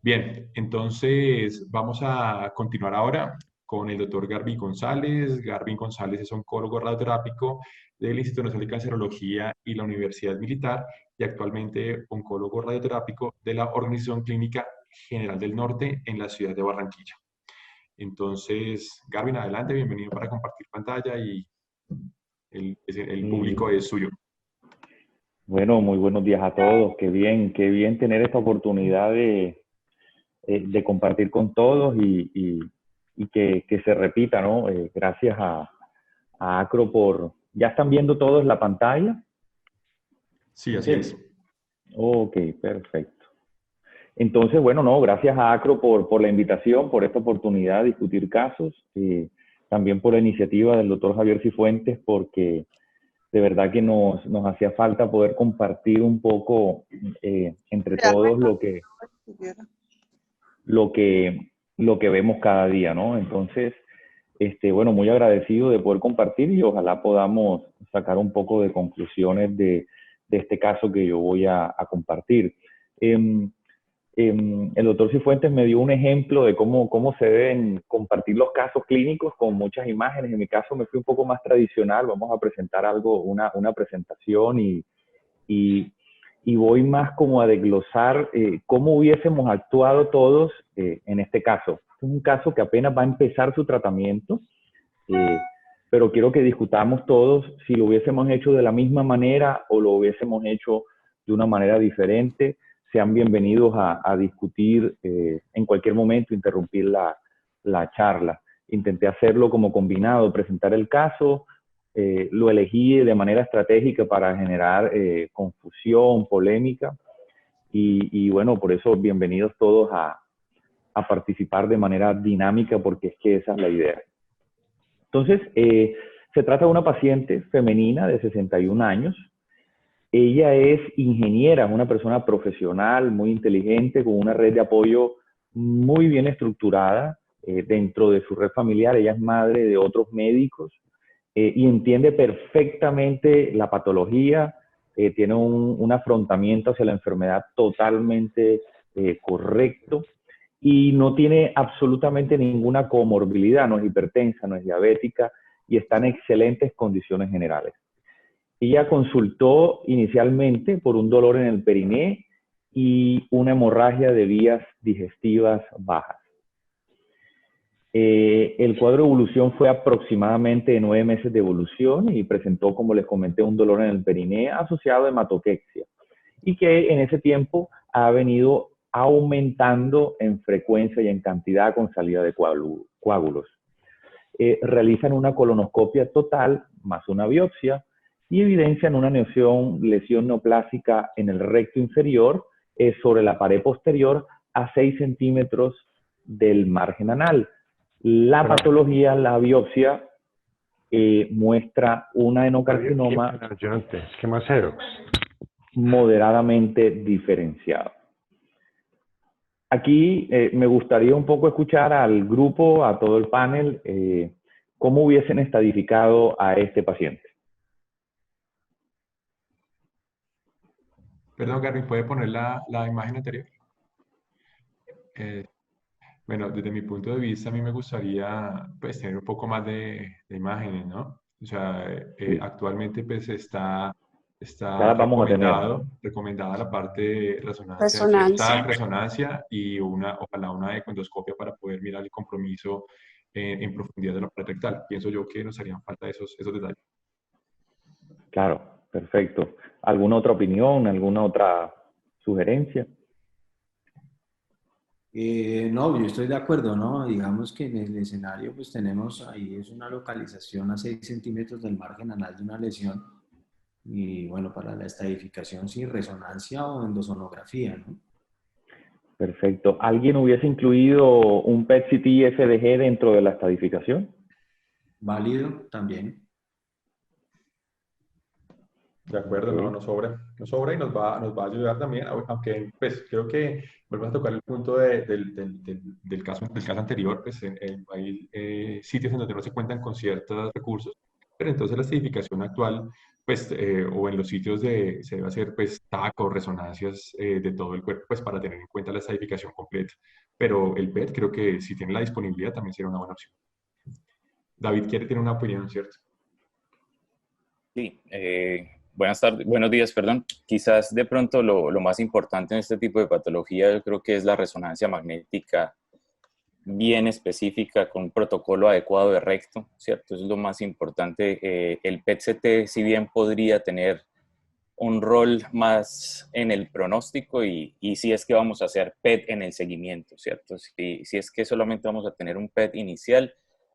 Bien, entonces vamos a continuar ahora con el doctor Garvin González. Garvin González es oncólogo radioterápico del Instituto Nacional de Cancerología y la Universidad Militar y actualmente oncólogo radioterápico de la Organización Clínica General del Norte en la ciudad de Barranquilla. Entonces, Garvin, adelante, bienvenido para compartir pantalla y el público es suyo. Bueno, muy buenos días a todos. Qué bien tener esta oportunidad de compartir con todos y que se repita, ¿no? Gracias a Acro por... ¿Ya están viendo todos la pantalla? Sí, así es. Ok, perfecto. Entonces, bueno, no, gracias a Acro por la invitación, por esta oportunidad de discutir casos, también por la iniciativa del doctor Javier Cifuentes, porque de verdad que nos hacía falta poder compartir un poco entre todos lo que vemos cada día, ¿no? Entonces, bueno, muy agradecido de poder compartir y ojalá podamos sacar un poco de conclusiones de este caso que yo voy a compartir. El doctor Cifuentes me dio un ejemplo de cómo se deben compartir los casos clínicos con muchas imágenes. En mi caso me fui un poco más tradicional. Vamos a presentar algo, una presentación y voy más como a desglosar cómo hubiésemos actuado todos en este caso. Es un caso que apenas va a empezar su tratamiento, pero quiero que discutamos todos si lo hubiésemos hecho de la misma manera o lo hubiésemos hecho de una manera diferente. Sean bienvenidos a discutir en cualquier momento, interrumpir la charla. Intenté hacerlo como combinado, presentar el caso, lo elegí de manera estratégica para generar confusión, polémica, y bueno, por eso bienvenidos todos a participar de manera dinámica, porque es que esa es la idea. Entonces, se trata de una paciente femenina de 61 años. Ella es ingeniera, es una persona profesional, muy inteligente, con una red de apoyo muy bien estructurada dentro de su red familiar. Ella es madre de otros médicos y entiende perfectamente la patología, tiene un afrontamiento hacia la enfermedad totalmente correcto y no tiene absolutamente ninguna comorbilidad, no es hipertensa, no es diabética y está en excelentes condiciones generales. Ella consultó inicialmente por un dolor en el periné y una hemorragia de vías digestivas bajas. El cuadro de evolución fue aproximadamente de 9 meses de evolución y presentó, como les comenté, un dolor en el periné asociado a hematoquexia y que en ese tiempo ha venido aumentando en frecuencia y en cantidad con salida de coágulos. Realizan una colonoscopia total más una biopsia y evidencian una lesión neoplásica en el recto inferior sobre la pared posterior a 6 centímetros del margen anal. La patología, la biopsia, muestra un adenocarcinoma moderadamente diferenciado. Aquí me gustaría un poco escuchar al grupo, a todo el panel, cómo hubiesen estadificado a este paciente. Perdón, Garvin, ¿puede poner la imagen anterior? Bueno, desde mi punto de vista, a mí me gustaría pues, tener un poco más de imágenes, ¿no? O sea, Sí. Actualmente pues está Ya las vamos a tener. recomendada la parte de resonancia de TAC, resonancia y ojalá una econdoscopia para poder mirar el compromiso en profundidad de la pared rectal. Pienso yo que nos harían falta esos detalles. Claro, perfecto. ¿Alguna otra opinión, alguna otra sugerencia? No, yo estoy de acuerdo, ¿no? Digamos que en el escenario pues tenemos ahí es una localización a 6 centímetros del margen anal de una lesión y bueno, para la estadificación sí, resonancia o endosonografía, ¿no? Perfecto. ¿Alguien hubiese incluido un PET-CT FDG dentro de la estadificación? Válido también. De acuerdo, Okay. no, nos sobra y nos va a ayudar también, aunque pues creo que vuelvo a tocar el punto del caso anterior, pues hay sitios en donde no se cuentan con ciertos recursos Pero entonces la estadificación actual, pues, o en los sitios se debe hacer, pues, tacos, resonancias de todo el cuerpo, pues, para tener en cuenta la estadificación completa. Pero el PET creo que si tiene la disponibilidad también sería una buena opción. David quiere tener una opinión, ¿cierto? Sí, buenas tardes, buenos días, perdón. Quizás de pronto lo más importante en este tipo de patología yo creo que es la resonancia magnética bien específica con un protocolo adecuado de recto, ¿cierto? Eso es lo más importante. El PET-CT, si bien podría tener un rol más en el pronóstico y si es que vamos a hacer PET en el seguimiento, ¿cierto? Si es que solamente vamos a tener un PET inicial,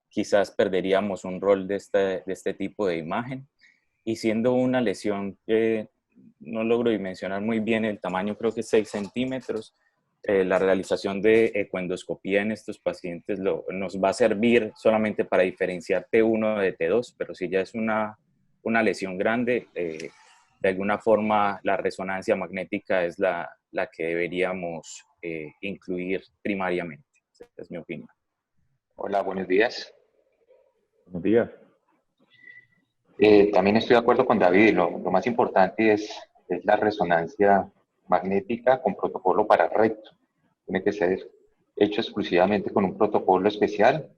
quizás perderíamos un rol de este tipo de imagen. Y siendo una lesión que no logro dimensionar muy bien el tamaño, creo que 6 centímetros, la realización de ecoendoscopía en estos pacientes nos va a servir solamente para diferenciar T1 de T2, pero si ya es una lesión grande, de alguna forma la resonancia magnética es la que deberíamos incluir primariamente. Esa es mi opinión. Hola, buenos días. Buenos días. También estoy de acuerdo con David. Lo más importante es la resonancia magnética con protocolo para recto. Tiene que ser hecho exclusivamente con un protocolo especial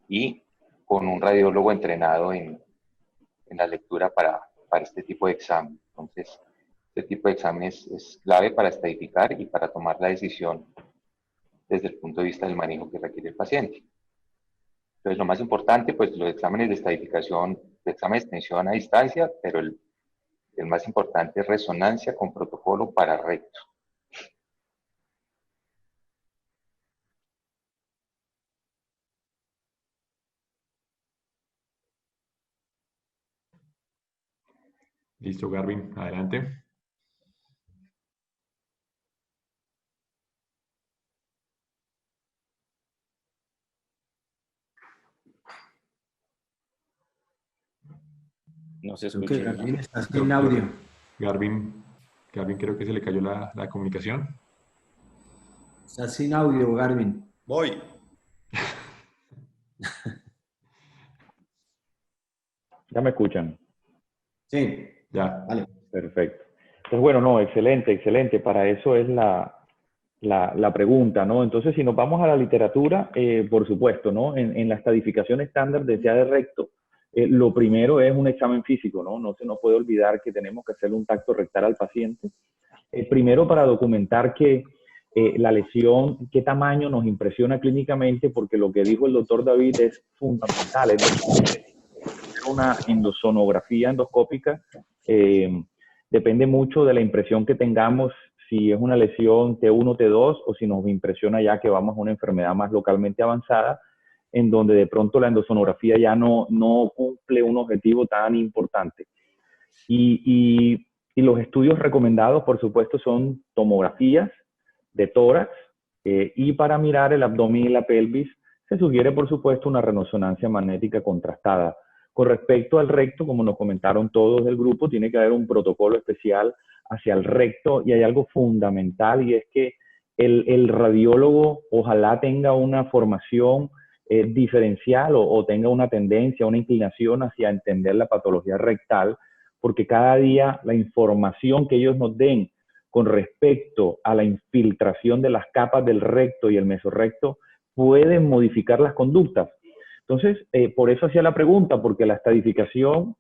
y con un radiólogo entrenado en la lectura para este tipo de examen. Entonces, este tipo de examen es clave para estadificar y para tomar la decisión desde el punto de vista del manejo que requiere el paciente. Entonces, lo más importante, pues los exámenes de estadificación, de examen de extensión a distancia, pero el más importante es resonancia con protocolo para recto. Listo, Garvin, adelante. No se Creo que escucha. Gabriel está sin audio. Garvin, creo que se le cayó la comunicación. Está sin audio, Garvin. Voy. ¿Ya me escuchan? Sí, Ya. vale. Perfecto. Pues bueno, no, excelente, excelente. Para eso es la pregunta, ¿no? Entonces, si nos vamos a la literatura, por supuesto, ¿no? En la estadificación estándar de de recto, lo primero es un examen físico, ¿no? No se nos puede olvidar que tenemos que hacerle un tacto rectal al paciente. Primero para documentar que la lesión, qué tamaño nos impresiona clínicamente, porque lo que dijo el doctor David es fundamental, es decir, una endosonografía endoscópica depende mucho de la impresión que tengamos, si es una lesión T1, T2 o si nos impresiona ya que vamos a una enfermedad más localmente avanzada, en donde de pronto la endosonografía ya no cumple un objetivo tan importante. Y los estudios recomendados, por supuesto, son tomografías de tórax y para mirar el abdomen y la pelvis se sugiere, por supuesto, una resonancia magnética contrastada. Con respecto al recto, como nos comentaron todos del grupo, tiene que haber un protocolo especial hacia el recto y hay algo fundamental y es que el radiólogo ojalá tenga una formación diferencial o tenga una tendencia, una inclinación hacia entender la patología rectal, porque cada día la información que ellos nos den con respecto a la infiltración de las capas del recto y el mesorrecto pueden modificar las conductas. Entonces, por eso hacía la pregunta, porque la estadificación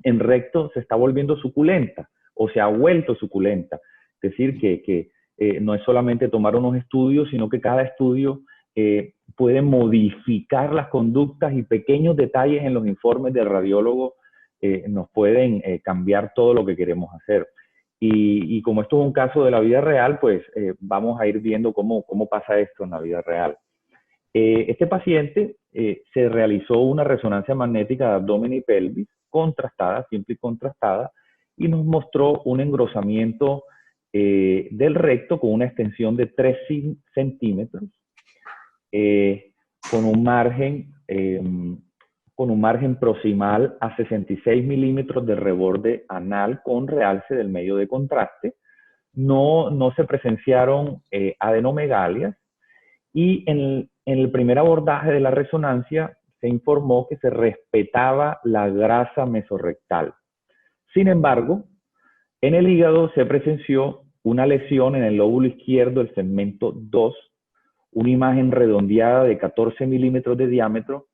en recto se está volviendo suculenta o se ha vuelto suculenta. Es decir, que no es solamente tomar unos estudios, sino que cada estudio puede modificar las conductas y pequeños detalles en los informes del radiólogo nos pueden cambiar todo lo que queremos hacer. Y como esto es un caso de la vida real, pues vamos a ir viendo cómo pasa esto en la vida real. Este paciente se realizó una resonancia magnética de abdomen y pelvis contrastada, simple y contrastada, y nos mostró un engrosamiento del recto con una extensión de 3 centímetros, con un margen proximal a 66 milímetros de reborde anal con realce del medio de contraste. No se presenciaron adenomegalias y en el primer abordaje de la resonancia se informó que se respetaba la grasa mesorrectal. Sin embargo, en el hígado se presenció una lesión en el lóbulo izquierdo del segmento 2, una imagen redondeada de 14 milímetros de diámetro,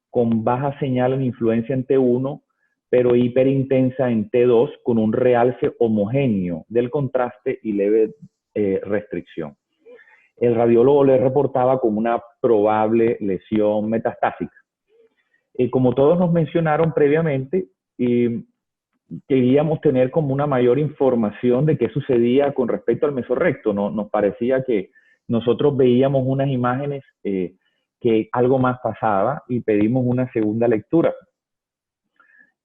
con baja señal en influencia en T1, pero hiperintensa en T2, con un realce homogéneo del contraste y leve restricción. El radiólogo le reportaba como una probable lesión metastásica. Como todos nos mencionaron previamente, queríamos tener como una mayor información de qué sucedía con respecto al mesorrecto. Nos parecía que nosotros veíamos unas imágenes que algo más pasaba y pedimos una segunda lectura.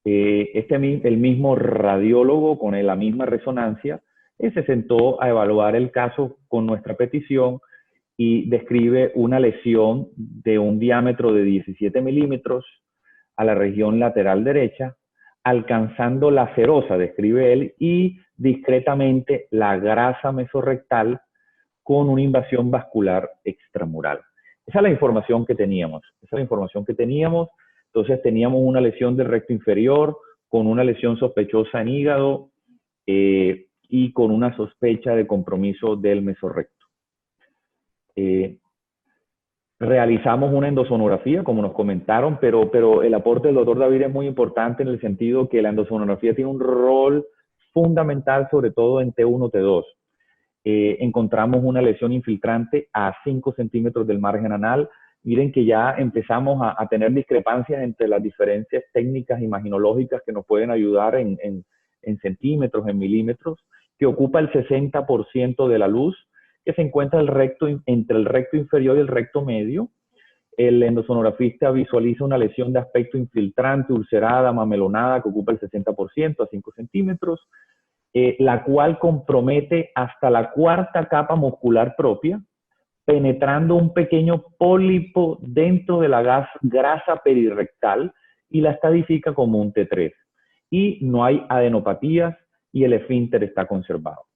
El mismo radiólogo con la misma resonancia se sentó a evaluar el caso con nuestra petición y describe una lesión de un diámetro de 17 milímetros a la región lateral derecha, alcanzando la serosa, describe él, y discretamente la grasa mesorrectal con una invasión vascular extramural. Esa es la información que teníamos. Entonces teníamos una lesión del recto inferior con una lesión sospechosa en hígado y con una sospecha de compromiso del mesorrecto. Realizamos una endosonografía, como nos comentaron, pero el aporte del doctor David es muy importante en el sentido que la endosonografía tiene un rol fundamental, sobre todo en T1, T2. Encontramos una lesión infiltrante a 5 centímetros del margen anal. Miren que ya empezamos a tener discrepancias entre las diferencias técnicas imaginológicas que nos pueden ayudar en centímetros, en milímetros, que ocupa el 60% de la luz, que se encuentra entre el recto inferior y el recto medio. El endosonografista visualiza una lesión de aspecto infiltrante, ulcerada, mamelonada, que ocupa el 60% a 5 centímetros, la cual compromete hasta la cuarta capa muscular propia, penetrando un pequeño pólipo dentro de la grasa perirectal y la estadifica como un T3. Y no hay adenopatías y el esfínter está conservado.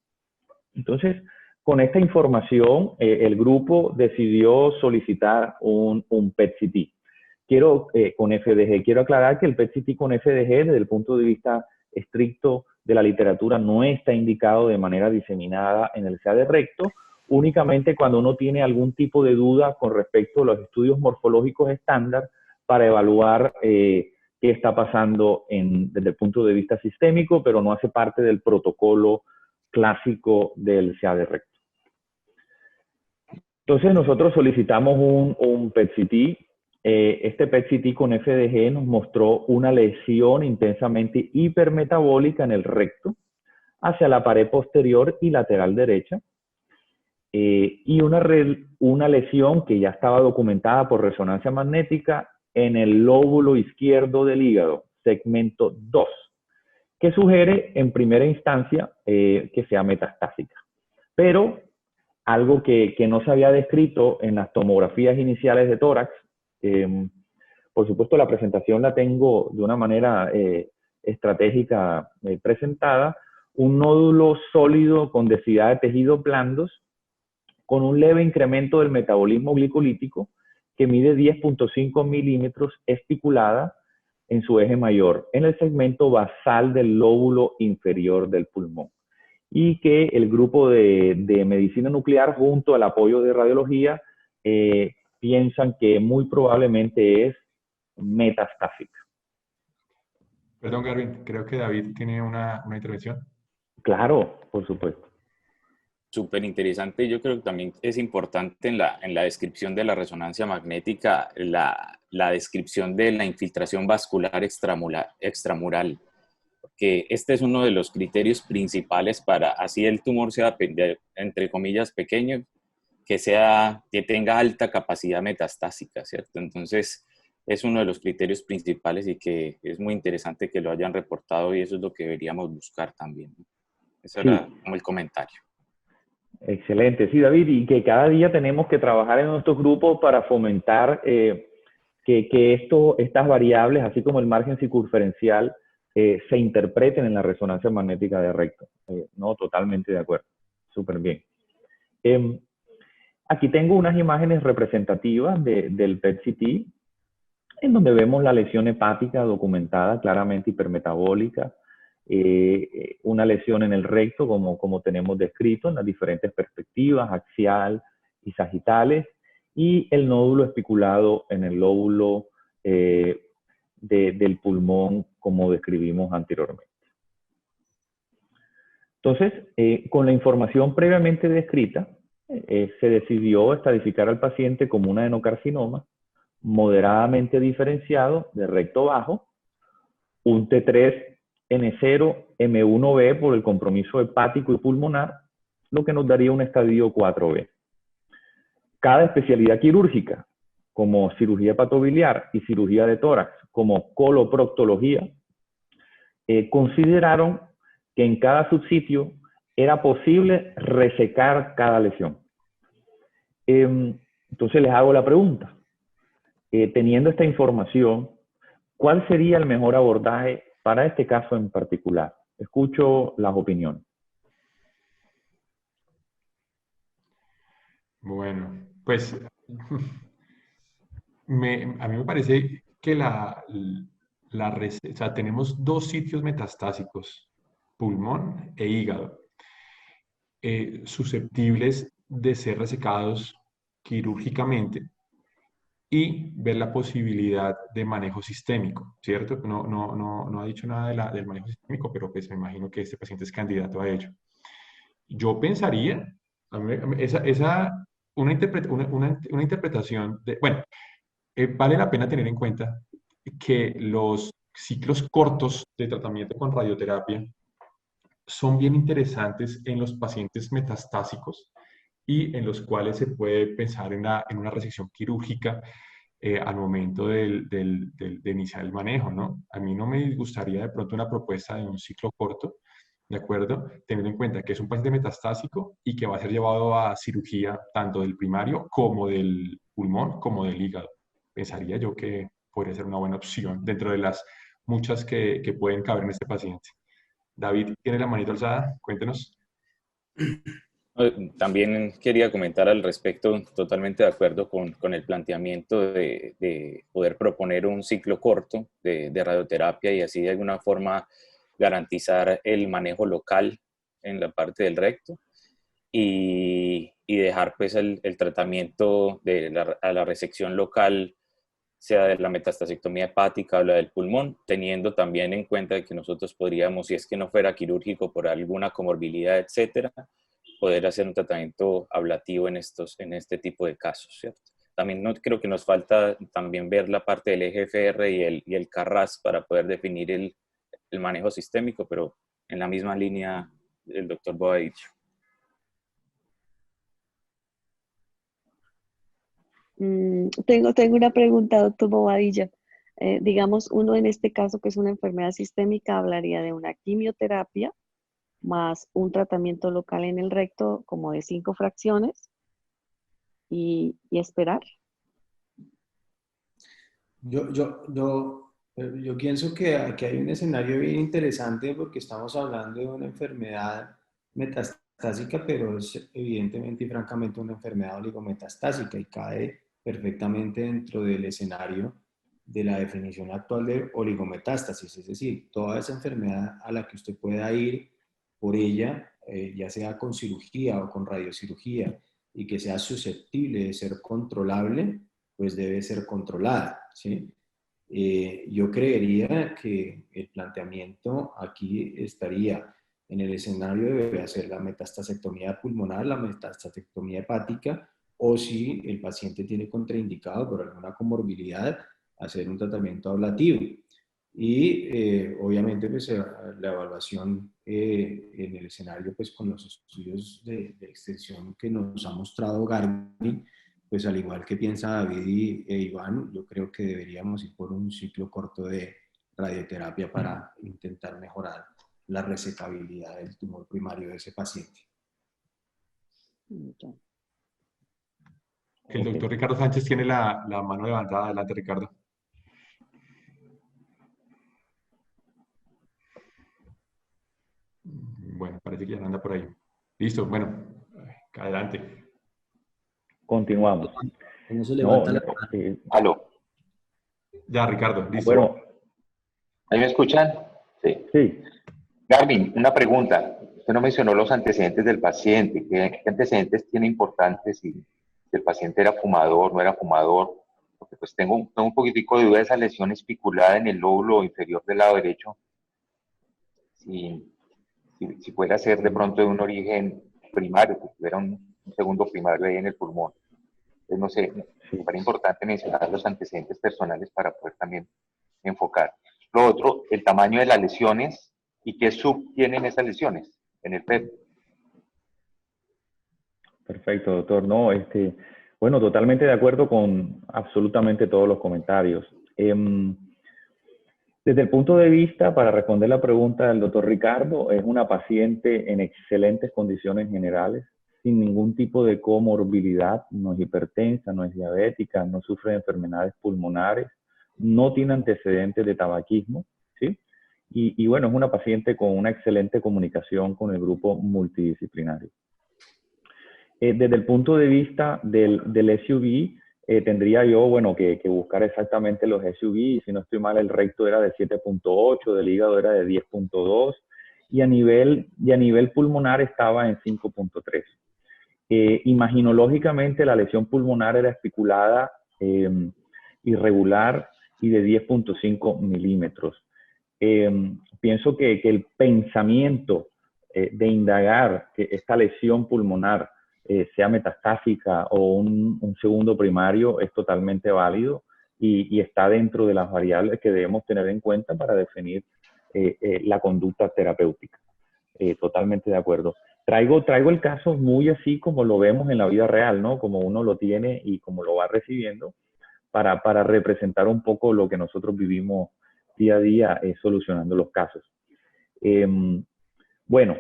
Entonces, con esta información, el grupo decidió solicitar un PET-CT. Con FDG. Quiero aclarar que el PET-CT con FDG, desde el punto de vista estricto de la literatura, no está indicado de manera diseminada en el CA de recto, únicamente cuando uno tiene algún tipo de duda con respecto a los estudios morfológicos estándar para evaluar qué está pasando desde el punto de vista sistémico, pero no hace parte del protocolo clásico del CA de recto. Entonces nosotros solicitamos un PET-CT. Este PET-CT con FDG nos mostró una lesión intensamente hipermetabólica en el recto, hacia la pared posterior y lateral derecha, y una lesión que ya estaba documentada por resonancia magnética en el lóbulo izquierdo del hígado, segmento 2, que sugiere en primera instancia que sea metastásica. Pero algo que no se había descrito en las tomografías iniciales de tórax, por supuesto la presentación la tengo de una manera estratégica presentada, un nódulo sólido con densidad de tejidos blandos, con un leve incremento del metabolismo glicolítico que mide 10.5 milímetros esticulada en su eje mayor, en el segmento basal del lóbulo inferior del pulmón. Y que el grupo de medicina nuclear, junto al apoyo de radiología, piensan que muy probablemente es metastásica. Perdón, Garvin, creo que David tiene una intervención. Claro, por supuesto. Súper interesante. Yo creo que también es importante en la descripción de la resonancia magnética la descripción de la infiltración vascular extramural, que este es uno de los criterios principales para así el tumor sea, entre comillas, pequeño, que tenga alta capacidad metastásica, ¿cierto? Entonces, es uno de los criterios principales y que es muy interesante que lo hayan reportado y eso es lo que deberíamos buscar también, ¿no? Eso era como el comentario. Excelente, sí, David, y que cada día tenemos que trabajar en nuestros grupos para fomentar que estas variables, así como el margen circunferencial, se interpreten en la resonancia magnética de recto. No, totalmente de acuerdo. Súper bien. Aquí tengo unas imágenes representativas del PET-CT. en donde vemos la lesión hepática documentada claramente hipermetabólica, una lesión en el recto como tenemos descrito en las diferentes perspectivas, axial y sagitales, y el nódulo especulado en el lóbulo del pulmón como describimos anteriormente. Entonces, con la información previamente descrita, se decidió estadificar al paciente como un adenocarcinoma moderadamente diferenciado de recto bajo, un T3N0 M1B por el compromiso hepático y pulmonar, lo que nos daría un estadio 4B. Cada especialidad quirúrgica, como cirugía hepatobiliar y cirugía de tórax, como coloproctología, consideraron que en cada subsitio era posible resecar cada lesión. Entonces les hago la pregunta. Teniendo esta información, ¿cuál sería el mejor abordaje para este caso en particular? Escucho las opiniones. Bueno, pues a mí me parece que o sea, tenemos dos sitios metastásicos, pulmón e hígado, susceptibles de ser resecados quirúrgicamente y ver la posibilidad de manejo sistémico, ¿cierto? No ha dicho nada del manejo sistémico, pero pues me imagino que este paciente es candidato a ello. Yo pensaría, una interpretación de, bueno, vale la pena tener en cuenta que los ciclos cortos de tratamiento con radioterapia son bien interesantes en los pacientes metastásicos y en los cuales se puede pensar en una resección quirúrgica al momento de iniciar el manejo, ¿no? A mí no me disgustaría de pronto una propuesta de un ciclo corto, ¿de acuerdo? Teniendo en cuenta que es un paciente metastásico y que va a ser llevado a cirugía tanto del primario como del pulmón como del hígado. Pensaría yo que podría ser una buena opción dentro de las muchas que pueden caber en este paciente. David, ¿tiene la manito alzada? Cuéntenos. También quería comentar al respecto, totalmente de acuerdo con el planteamiento de poder proponer un ciclo corto de radioterapia y así de alguna forma garantizar el manejo local en la parte del recto y dejar pues el tratamiento a la resección local, sea de la metastasectomía hepática o la del pulmón, teniendo también en cuenta que nosotros podríamos, si es que no fuera quirúrgico por alguna comorbilidad, etcétera, poder hacer un tratamiento ablativo en este tipo de casos, ¿cierto? También creo que nos falta también ver la parte del EGFR y el CARRAS para poder definir el manejo sistémico, pero en la misma línea el doctor Bo ha dicho. Tengo una pregunta, doctor Bobadilla. Digamos, uno en este caso que es una enfermedad sistémica hablaría de una quimioterapia más un tratamiento local en el recto como de 5 fracciones y esperar. Yo pienso que aquí hay un escenario bien interesante porque estamos hablando de una enfermedad metastásica, pero es evidentemente y francamente una enfermedad oligometastásica y cae perfectamente dentro del escenario de la definición actual de oligometástasis, es decir, toda esa enfermedad a la que usted pueda ir por ella, ya sea con cirugía o con radiocirugía, y que sea susceptible de ser controlable, pues debe ser controlada, ¿sí? Yo creería que el planteamiento aquí estaría en el escenario de hacer la metastasectomía pulmonar, la metastasectomía hepática, o si el paciente tiene contraindicado por alguna comorbilidad, hacer un tratamiento ablativo. Y obviamente pues, la evaluación en el escenario pues, con los estudios de extensión que nos ha mostrado Garbi, pues al igual que piensa David e Iván, yo creo que deberíamos ir por un ciclo corto de radioterapia para intentar mejorar la resecabilidad del tumor primario de ese paciente. El doctor Ricardo Sánchez tiene la mano levantada. Adelante, Ricardo. Bueno, parece que ya no anda por ahí. Listo, bueno, adelante. Continuamos. ¿Cómo se levanta la Aló. Ya, Ricardo, listo. Bueno, ¿Ahí me escuchan? Sí. sí. Garvin, una pregunta. Usted no mencionó los antecedentes del paciente. ¿Qué antecedentes tiene importantes si el paciente era fumador, no era fumador? Porque pues tengo un poquitico de duda de esa lesión especulada en el lóbulo inferior del lado derecho. Si pudiera ser de pronto de un origen primario, que tuviera un segundo primario ahí en el pulmón. Entonces, no sé, me parece importante mencionar los antecedentes personales para poder también enfocar. Lo otro, el tamaño de las lesiones y qué sub tienen esas lesiones en el PET. Perfecto, doctor. No, bueno, totalmente de acuerdo con absolutamente todos los comentarios. Desde el punto de vista, para responder la pregunta del doctor Ricardo, es una paciente en excelentes condiciones generales, sin ningún tipo de comorbilidad, no es hipertensa, no es diabética, no sufre de enfermedades pulmonares, no tiene antecedentes de tabaquismo, ¿sí? Y bueno, es una paciente con una excelente comunicación con el grupo multidisciplinario. Desde el punto de vista del SUV, tendría yo, bueno, que buscar exactamente los SUV, y si no estoy mal, el recto era de 7.8, del hígado era de 10.2, y a nivel pulmonar estaba en 5.3. Imaginológicamente, la lesión pulmonar era especulada, irregular y de 10.5 milímetros. Pienso que el pensamiento de indagar que esta lesión pulmonar sea metastásica o un segundo primario es totalmente válido y está dentro de las variables que debemos tener en cuenta para definir la conducta terapéutica. Totalmente de acuerdo. Traigo el caso muy así como lo vemos en la vida real, ¿no? Como uno lo tiene y como lo va recibiendo para representar un poco lo que nosotros vivimos día a día solucionando los casos. Bueno,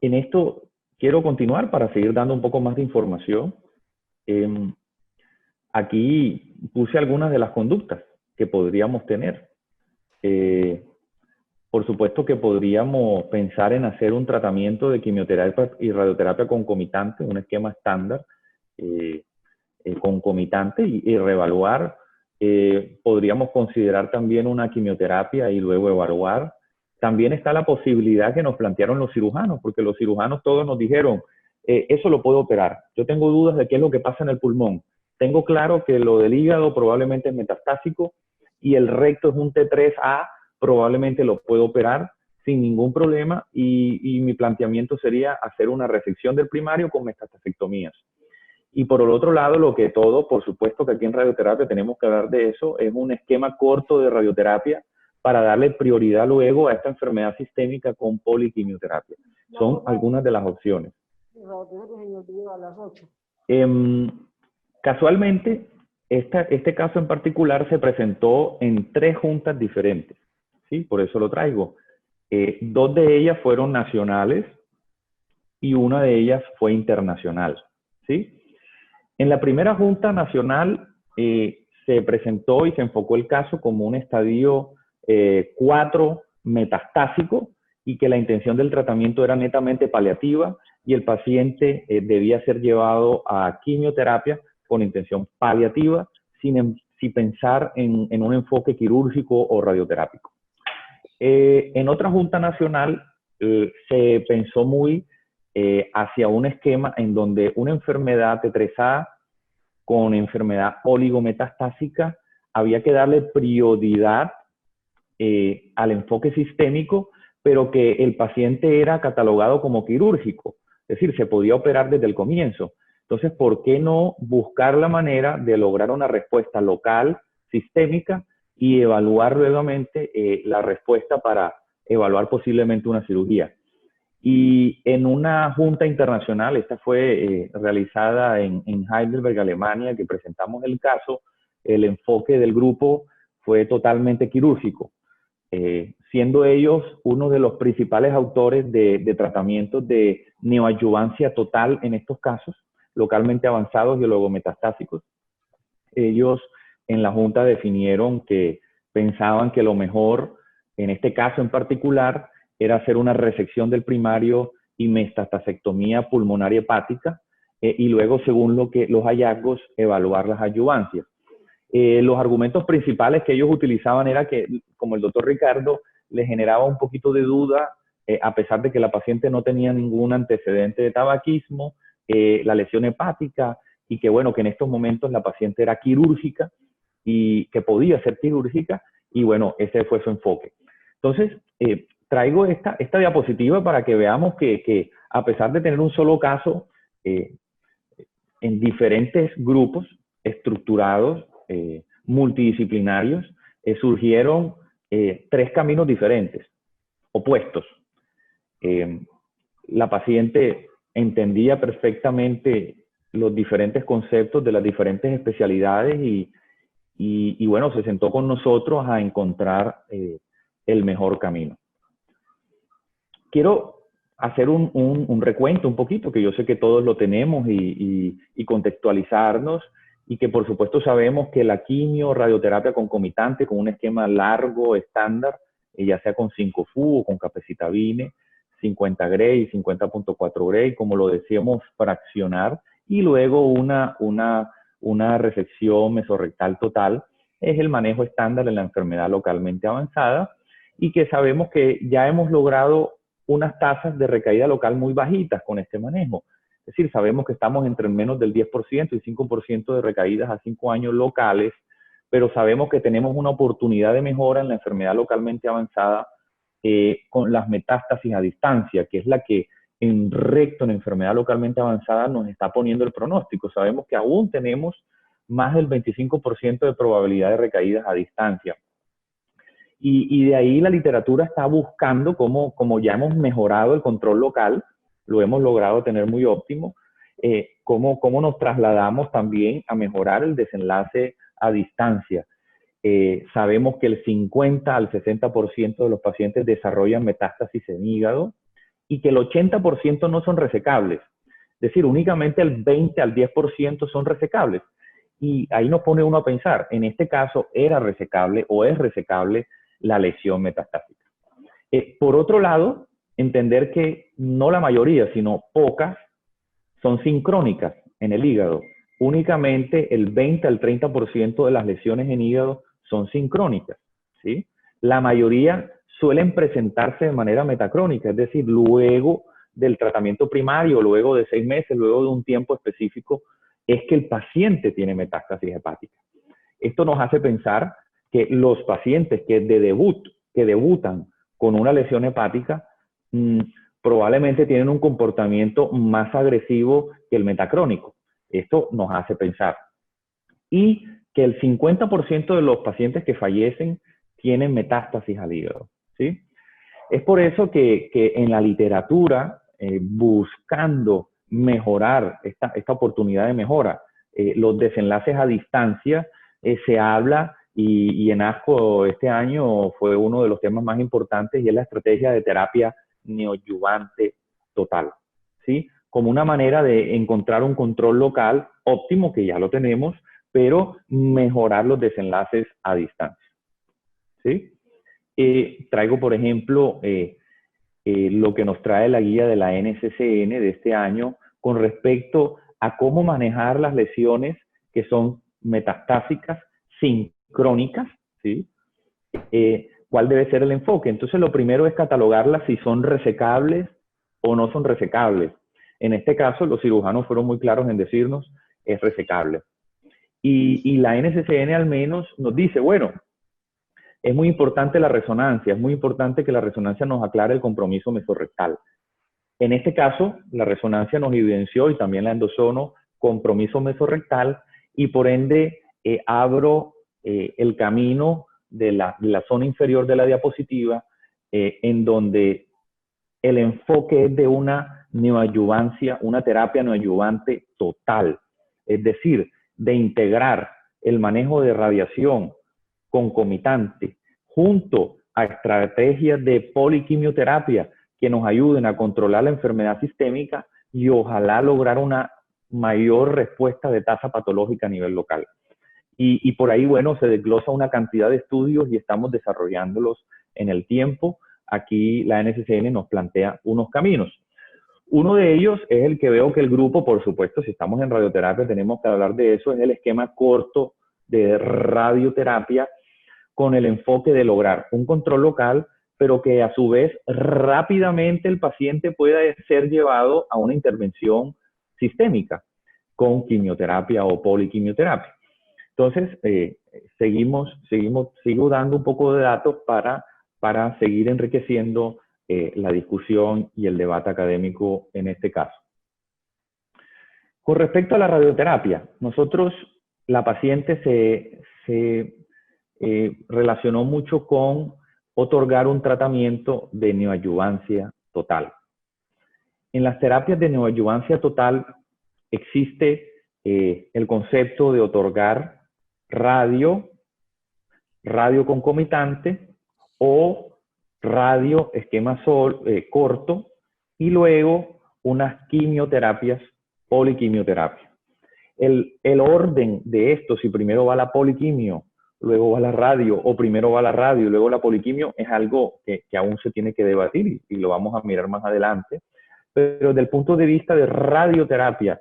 en esto quiero continuar para seguir dando un poco más de información. Aquí puse algunas de las conductas que podríamos tener. Por supuesto que podríamos pensar en hacer un tratamiento de quimioterapia y radioterapia concomitante, un esquema estándar concomitante y reevaluar. Podríamos considerar también una quimioterapia y luego evaluar. También está la posibilidad que nos plantearon los cirujanos, porque los cirujanos todos nos dijeron, eso lo puedo operar. Yo tengo dudas de qué es lo que pasa en el pulmón. Tengo claro que lo del hígado probablemente es metastásico y el recto es un T3A, probablemente lo puedo operar sin ningún problema y mi planteamiento sería hacer una resección del primario con metastasectomías. Y por el otro lado, lo que todo, por supuesto que aquí en radioterapia tenemos que hablar de eso, es un esquema corto de radioterapia para darle prioridad luego a esta enfermedad sistémica con poliquimioterapia. Son algunas de las opciones. Casualmente, este caso en particular se presentó en 3 juntas diferentes, ¿sí? Por eso lo traigo. 2 de ellas fueron nacionales y una de ellas fue internacional, ¿sí? En la primera junta nacional se presentó y se enfocó el caso como un estadio 4 metastásico y que la intención del tratamiento era netamente paliativa y el paciente debía ser llevado a quimioterapia con intención paliativa sin pensar en un enfoque quirúrgico o radioterápico. En otra junta nacional se pensó muy hacia un esquema en donde una enfermedad T3A con enfermedad oligometastásica había que darle prioridad al enfoque sistémico, pero que el paciente era catalogado como quirúrgico, es decir, se podía operar desde el comienzo. Entonces, ¿por qué no buscar la manera de lograr una respuesta local, sistémica, y evaluar nuevamente la respuesta para evaluar posiblemente una cirugía? Y en una junta internacional, esta fue realizada en Heidelberg, Alemania, que presentamos el caso, el enfoque del grupo fue totalmente quirúrgico, siendo ellos uno de los principales autores de tratamientos de neoadyuvancia total en estos casos, localmente avanzados y luego metastásicos. Ellos en la junta definieron que pensaban que lo mejor, en este caso en particular, era hacer una resección del primario y metastasectomía pulmonar y hepática, y luego, según los hallazgos, evaluar las adyuvancias. Los argumentos principales que ellos utilizaban era que, como el doctor Ricardo, le generaba un poquito de duda, a pesar de que la paciente no tenía ningún antecedente de tabaquismo, la lesión hepática, y que bueno, que en estos momentos la paciente era quirúrgica y que podía ser quirúrgica, y bueno, ese fue su enfoque. Entonces, traigo esta diapositiva para que veamos que a pesar de tener un solo caso, en diferentes grupos estructurados, multidisciplinarios, surgieron 3 caminos diferentes, opuestos. La paciente entendía perfectamente los diferentes conceptos de las diferentes especialidades y bueno, se sentó con nosotros a encontrar el mejor camino. Quiero hacer un recuento un poquito, que yo sé que todos lo tenemos, y contextualizarnos, y que por supuesto sabemos que la quimio, radioterapia concomitante con un esquema largo, estándar, ya sea con 5-FU o con capecitabine, 50 Gray, 50.4 Gray, como lo decíamos, fraccionar, y luego una resección mesorrectal total, es el manejo estándar en la enfermedad localmente avanzada, y que sabemos que ya hemos logrado unas tasas de recaída local muy bajitas con este manejo. Es decir, sabemos que estamos entre menos del 10% y 5% de recaídas a 5 años locales, pero sabemos que tenemos una oportunidad de mejora en la enfermedad localmente avanzada con las metástasis a distancia, que es la que en recto, en enfermedad localmente avanzada, nos está poniendo el pronóstico. Sabemos que aún tenemos más del 25% de probabilidad de recaídas a distancia. Y de ahí la literatura está buscando como ya hemos mejorado el control local, lo hemos logrado tener muy óptimo, cómo nos trasladamos también a mejorar el desenlace a distancia. Sabemos que el 50 al 60% de los pacientes desarrollan metástasis en hígado y que el 80% no son resecables. Es decir, únicamente el 20 al 10% son resecables. Y ahí nos pone uno a pensar, en este caso era resecable o es resecable la lesión metastásica. Por otro lado, entender que no la mayoría, sino pocas, son sincrónicas en el hígado. Únicamente el 20 al 30% de las lesiones en hígado son sincrónicas, ¿sí? La mayoría suelen presentarse de manera metacrónica, es decir, luego del tratamiento primario, luego de 6 meses, luego de un tiempo específico, es que el paciente tiene metástasis hepática. Esto nos hace pensar que los pacientes que debutan con una lesión hepática probablemente tienen un comportamiento más agresivo que el metacrónico. Esto nos hace pensar. Y que el 50% de los pacientes que fallecen tienen metástasis al hígado, ¿sí? Es por eso que en la literatura, buscando mejorar esta oportunidad de mejora, los desenlaces a distancia, se habla, y en ASCO este año fue uno de los temas más importantes, y es la estrategia de terapia neoadyuvante total, ¿sí? Como una manera de encontrar un control local óptimo, que ya lo tenemos, pero mejorar los desenlaces a distancia, ¿sí? Traigo, por ejemplo, lo que nos trae la guía de la NCCN de este año con respecto a cómo manejar las lesiones que son metastásicas sincrónicas, ¿sí? ¿Cuál debe ser el enfoque? Entonces, lo primero es catalogarlas si son resecables o no son resecables. En este caso, los cirujanos fueron muy claros en decirnos, es resecable. Y la NCCN al menos nos dice, bueno, es muy importante la resonancia, es muy importante que la resonancia nos aclare el compromiso mesorrectal. En este caso, la resonancia nos evidenció, y también la endosono, compromiso mesorrectal, y por ende abro el camino de la zona inferior de la diapositiva, en donde el enfoque es de una neoadyuvancia, una terapia neoadyuvante total. Es decir, de integrar el manejo de radiación concomitante junto a estrategias de poliquimioterapia que nos ayuden a controlar la enfermedad sistémica y ojalá lograr una mayor respuesta de tasa patológica a nivel local. Y por ahí, bueno, se desglosa una cantidad de estudios y estamos desarrollándolos en el tiempo. Aquí la NCCN nos plantea unos caminos. Uno de ellos es el que veo que el grupo, por supuesto, si estamos en radioterapia tenemos que hablar de eso, es el esquema corto de radioterapia con el enfoque de lograr un control local, pero que a su vez rápidamente el paciente pueda ser llevado a una intervención sistémica con quimioterapia o poliquimioterapia. Entonces, sigo dando un poco de datos para seguir enriqueciendo la discusión y el debate académico en este caso. Con respecto a la radioterapia, la paciente se relacionó mucho con otorgar un tratamiento de neoadyuvancia total. En las terapias de neoadyuvancia total existe el concepto de otorgar radio concomitante o radio esquema corto y luego unas quimioterapias, poliquimioterapia. El orden de esto, si primero va la poliquimio, luego va la radio, o primero va la radio y luego la poliquimio, es algo que aún se tiene que debatir y lo vamos a mirar más adelante. Pero desde el punto de vista de radioterapia,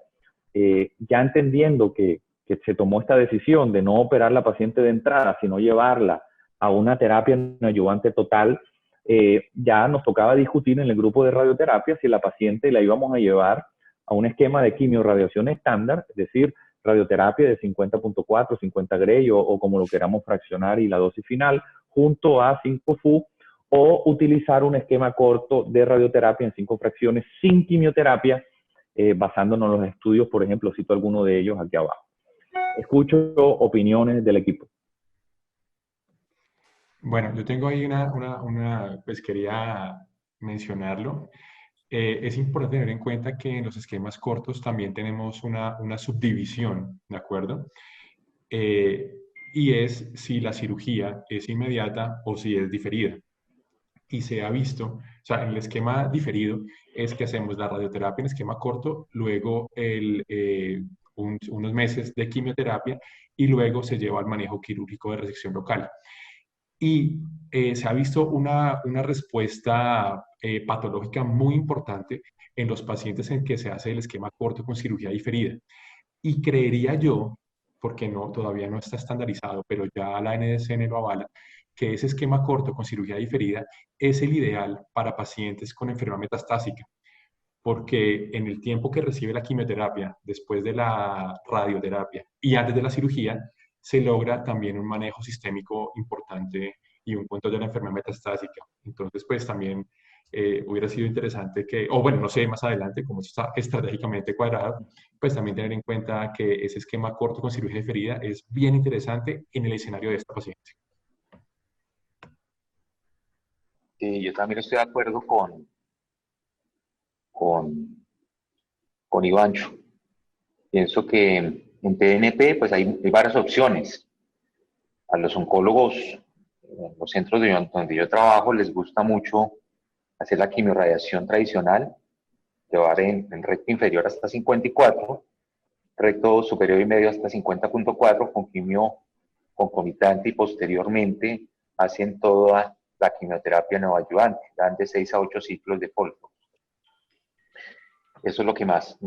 ya entendiendo que se tomó esta decisión de no operar la paciente de entrada, sino llevarla a una terapia neoadyuvante total, ya nos tocaba discutir en el grupo de radioterapia si la paciente la íbamos a llevar a un esquema de quimioradiación estándar, es decir, radioterapia de 50.4, 50 Gray o como lo queramos fraccionar y la dosis final, junto a 5-FU, o utilizar un esquema corto de radioterapia en 5 fracciones sin quimioterapia, basándonos en los estudios, por ejemplo, cito alguno de ellos aquí abajo. Escucho opiniones del equipo. Bueno, yo tengo ahí pues quería mencionarlo. Es importante tener en cuenta que en los esquemas cortos también tenemos una subdivisión, ¿de acuerdo? Y es si la cirugía es inmediata o si es diferida. Y se ha visto, o sea, en el esquema diferido es que hacemos la radioterapia en esquema corto, luego unos meses de quimioterapia y luego se lleva al manejo quirúrgico de resección local. Y se ha visto una respuesta patológica muy importante en los pacientes en que se hace el esquema corto con cirugía diferida. Y creería yo, porque todavía no está estandarizado, pero ya la NDCN lo avala, que ese esquema corto con cirugía diferida es el ideal para pacientes con enfermedad metastásica, porque en el tiempo que recibe la quimioterapia, después de la radioterapia y antes de la cirugía, se logra también un manejo sistémico importante y un control de la enfermedad metastásica. Entonces, pues también hubiera sido interesante que, o bueno, no sé, más adelante, como esto está estratégicamente cuadrado, pues también tener en cuenta que ese esquema corto con cirugía diferida es bien interesante en el escenario de esta paciente. Yo también estoy de acuerdo con Ivancho. Pienso que en TNP pues hay varias opciones. A los oncólogos, en los centros donde yo trabajo, les gusta mucho hacer la quimiorradiación tradicional, llevar en recto inferior hasta 54, recto superior y medio hasta 50.4 con quimio concomitante y posteriormente hacen toda la quimioterapia neoadyuvante, dan de 6 a 8 ciclos de polvo. Eso es lo que más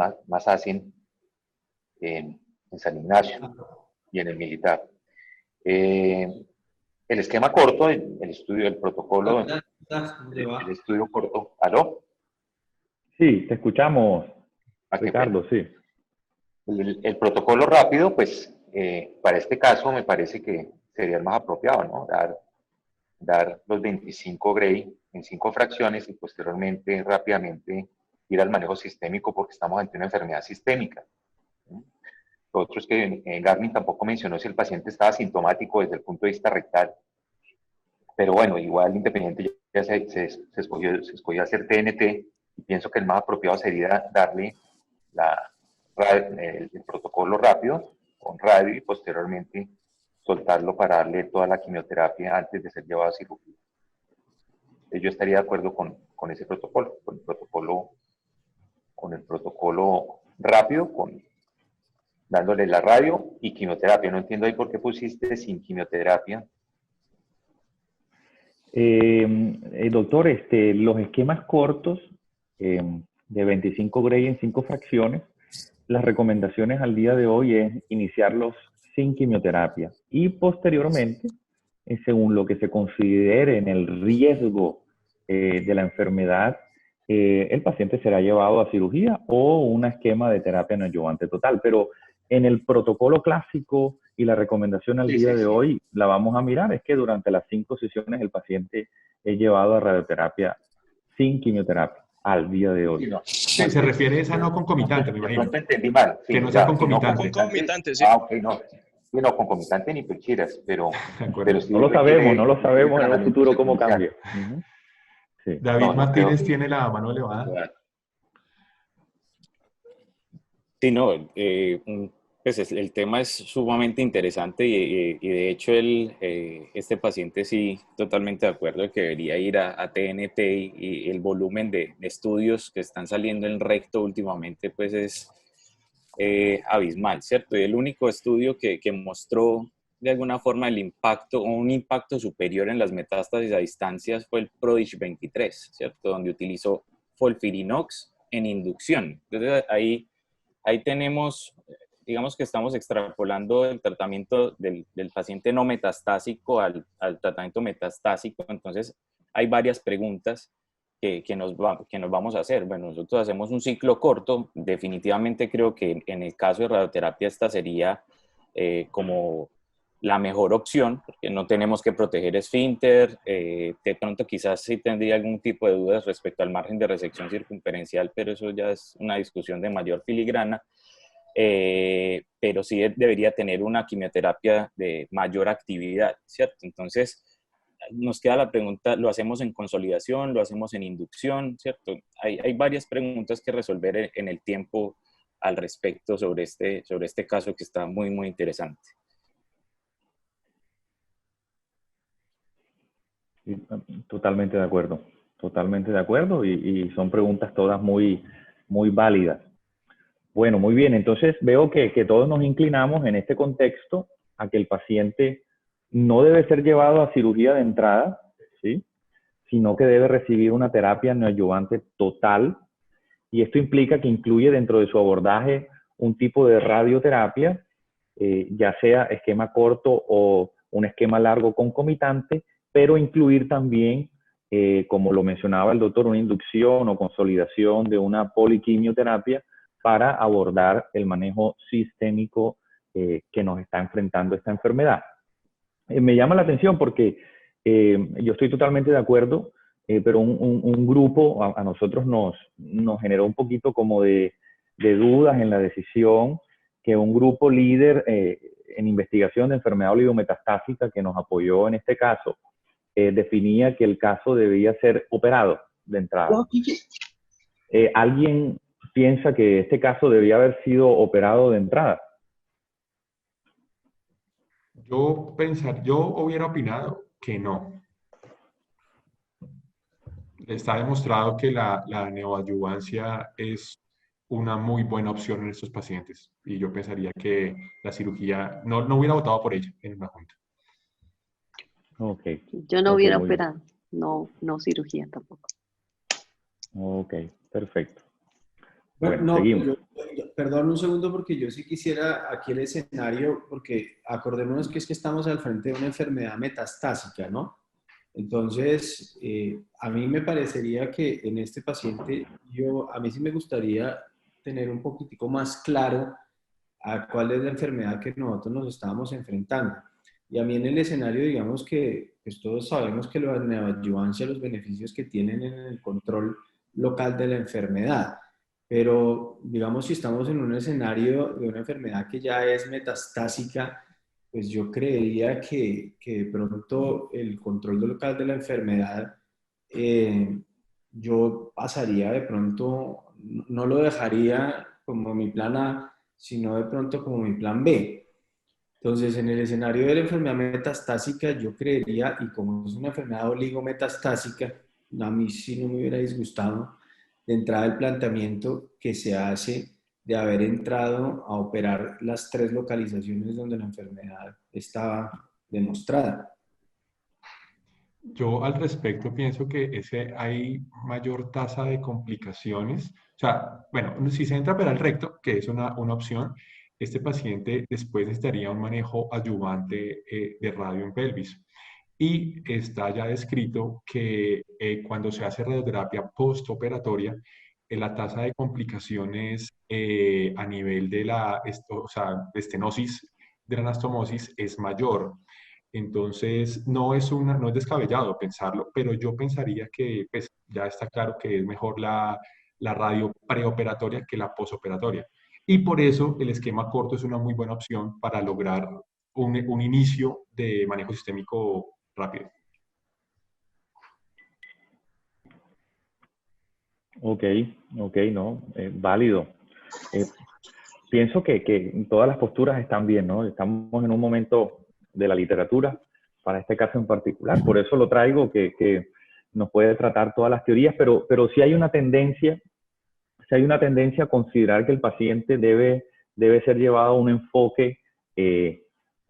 hacen en San Ignacio y en el militar. El esquema corto, el estudio, el protocolo, el estudio corto. ¿Aló? Sí, te escuchamos, Ricardo, sí. El protocolo rápido, pues, para este caso me parece que sería el más apropiado, ¿no? Dar los 25 Gray en 5 fracciones y posteriormente, rápidamente, ir al manejo sistémico porque estamos ante una enfermedad sistémica. Lo otro es que Garmin tampoco mencionó si el paciente estaba sintomático desde el punto de vista rectal. Pero bueno, igual independiente ya se escogió hacer TNT y pienso que el más apropiado sería darle el protocolo rápido con radio y posteriormente soltarlo para darle toda la quimioterapia antes de ser llevado a cirugía. Yo estaría de acuerdo con ese protocolo, con el protocolo rápido, dándole la radio y quimioterapia. No entiendo ahí por qué pusiste sin quimioterapia. Doctor, los esquemas cortos de 25 Gray en 5 fracciones, las recomendaciones al día de hoy es iniciarlos sin quimioterapia. Y posteriormente, según lo que se considere en el riesgo de la enfermedad, el paciente será llevado a cirugía o un esquema de terapia neoadyuvante total. Pero en el protocolo clásico y la recomendación al día de hoy, la vamos a mirar, es que durante las 5 sesiones el paciente es llevado a radioterapia sin quimioterapia al día de hoy. Sí, se refiere a esa no concomitante, me imagino. De pronto entendí mal. Sí, Que no sea ya, concomitante. Si no Concomitante, sí. Ah, ok, no. Sí, no, concomitante ni pechiras, pero sí no lo sabemos en un futuro cómo cambia. Sí. David Martínez tiene la mano elevada. Sí, no, pues el tema es sumamente interesante y de hecho este paciente sí, totalmente de acuerdo de que debería ir a TNT y el volumen de estudios que están saliendo en recto últimamente pues es abismal, ¿cierto? Y el único estudio que mostró de alguna forma el impacto o un impacto superior en las metástasis a distancias fue el PRODIGE 23, ¿cierto? Donde utilizó FOLFIRINOX en inducción. Entonces ahí tenemos, digamos que estamos extrapolando el tratamiento del paciente no metastásico al tratamiento metastásico. Entonces, hay varias preguntas que nos vamos a hacer. Bueno, nosotros hacemos un ciclo corto. Definitivamente creo que en el caso de radioterapia esta sería como la mejor opción, porque no tenemos que proteger esfínter. De pronto quizás sí tendría algún tipo de dudas respecto al margen de resección circunferencial, pero eso ya es una discusión de mayor filigrana. Pero sí debería tener una quimioterapia de mayor actividad, ¿cierto? Entonces, nos queda la pregunta, ¿lo hacemos en consolidación? ¿Lo hacemos en inducción? ¿Cierto? Hay varias preguntas que resolver en el tiempo al respecto sobre este caso que está muy, muy interesante. Totalmente de acuerdo y son preguntas todas muy, muy válidas. Bueno, muy bien, entonces veo que todos nos inclinamos en este contexto a que el paciente no debe ser llevado a cirugía de entrada, ¿sí? Sino que debe recibir una terapia neoadyuvante total, y esto implica que incluye dentro de su abordaje un tipo de radioterapia, ya sea esquema corto o un esquema largo concomitante, pero incluir también, como lo mencionaba el doctor, una inducción o consolidación de una poliquimioterapia para abordar el manejo sistémico que nos está enfrentando esta enfermedad. Me llama la atención porque yo estoy totalmente de acuerdo, pero un grupo a nosotros nos generó un poquito como de dudas en la decisión, que un grupo líder en investigación de enfermedad oligometastásica que nos apoyó en este caso, definía que el caso debía ser operado de entrada. ¿Alguien piensa que este caso debía haber sido operado de entrada? Yo hubiera opinado que no. Está demostrado que la neoadyuvancia es una muy buena opción en estos pacientes y yo pensaría que la cirugía, no hubiera votado por ella en una junta. Okay. Yo no hubiera operado, no cirugía tampoco. Ok, perfecto. Bueno, Bueno, seguimos. Perdón un segundo porque yo sí quisiera aquí el escenario, porque acordémonos que es que estamos al frente de una enfermedad metastásica, ¿no? Entonces, a mí me parecería que en este paciente, a mí sí me gustaría tener un poquitico más claro a cuál es la enfermedad que nosotros nos estábamos enfrentando. Y a mí en el escenario, digamos que pues todos sabemos que la neoadyuvancia, los beneficios que tienen en el control local de la enfermedad. Pero, digamos, si estamos en un escenario de una enfermedad que ya es metastásica, pues yo creería que de pronto el control local de la enfermedad, yo pasaría de pronto, no lo dejaría como mi plan A, sino de pronto como mi plan B. Entonces, en el escenario de la enfermedad metastásica, yo creería, y como es una enfermedad oligometastásica, a mí sí no me hubiera disgustado de entrada el planteamiento que se hace de haber entrado a operar las 3 localizaciones donde la enfermedad estaba demostrada. Yo al respecto pienso que hay mayor tasa de complicaciones. O sea, bueno, si se entra para el recto, que es una opción, este paciente después necesitaría un manejo adyuvante de radio en pelvis. Y está ya descrito que cuando se hace radioterapia postoperatoria, la tasa de complicaciones a nivel de o sea, de estenosis, de la anastomosis es mayor. Entonces, no es descabellado pensarlo, pero yo pensaría que pues, ya está claro que es mejor la radio preoperatoria que la posoperatoria. Y por eso el esquema corto es una muy buena opción para lograr un inicio de manejo sistémico rápido. Ok, ok, no, válido. Pienso que todas las posturas están bien, ¿no? Estamos en un momento de la literatura, para este caso en particular, por eso lo traigo, que nos puede tratar todas las teorías, pero sí hay una tendencia, a considerar que el paciente debe ser llevado a un enfoque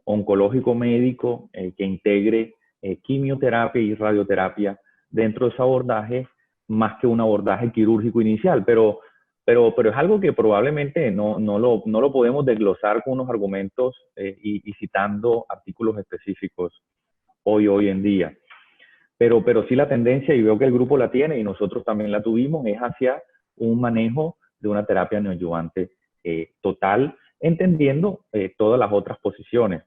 oncológico médico que integre quimioterapia y radioterapia dentro de ese abordaje, más que un abordaje quirúrgico inicial, pero es algo que probablemente no lo podemos desglosar con unos argumentos y citando artículos específicos hoy en día. Pero sí la tendencia, y veo que el grupo la tiene y nosotros también la tuvimos, es hacia un manejo de una terapia neoadyuvante total, entendiendo todas las otras posiciones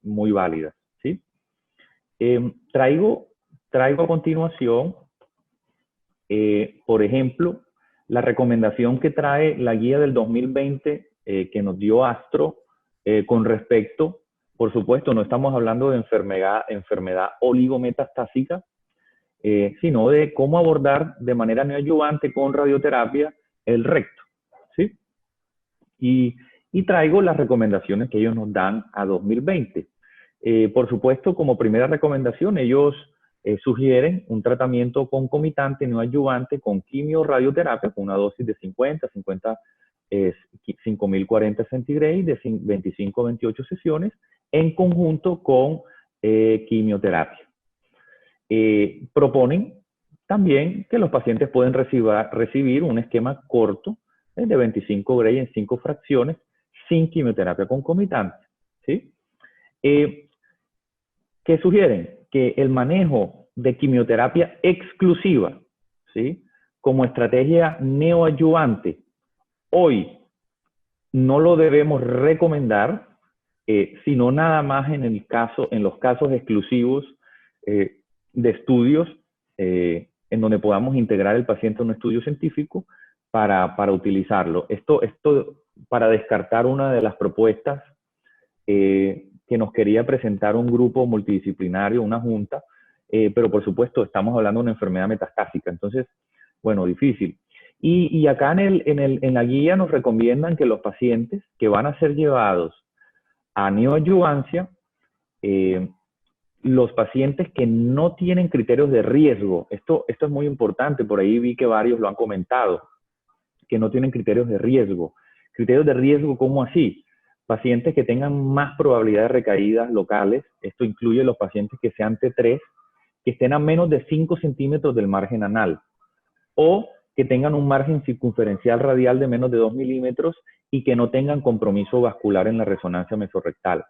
muy válidas, ¿sí? Traigo a continuación, por ejemplo, la recomendación que trae la guía del 2020 que nos dio Astro con respecto, por supuesto, no estamos hablando de enfermedad oligometastásica, sino de cómo abordar de manera neoadyuvante con radioterapia el recto, ¿sí? Y traigo las recomendaciones que ellos nos dan a 2020. Por supuesto, como primera recomendación, ellos sugieren un tratamiento concomitante neoadyuvante con quimio-radioterapia con una dosis de 5040 centigrados de 25 a 28 sesiones en conjunto con quimioterapia. Proponen también que los pacientes pueden recibir un esquema corto de 25 Gray en 5 fracciones sin quimioterapia concomitante, ¿sí? ¿Qué sugieren? Que el manejo de quimioterapia exclusiva, ¿sí?, como estrategia neoadyuvante, hoy no lo debemos recomendar, sino nada más en los casos exclusivos de estudios en donde podamos integrar el paciente a un estudio científico para utilizarlo. Esto para descartar una de las propuestas que nos quería presentar un grupo multidisciplinario, una junta, pero por supuesto estamos hablando de una enfermedad metastásica, entonces, bueno, difícil. Y acá en la guía nos recomiendan que los pacientes que van a ser llevados a neoadyuvancia, los pacientes que no tienen criterios de riesgo, esto es muy importante, por ahí vi que varios lo han comentado, que no tienen criterios de riesgo. ¿Criterios de riesgo cómo así? Pacientes que tengan más probabilidad de recaídas locales, esto incluye los pacientes que sean T3, que estén a menos de 5 centímetros del margen anal, o que tengan un margen circunferencial radial de menos de 2 milímetros y que no tengan compromiso vascular en la resonancia mesorrectal.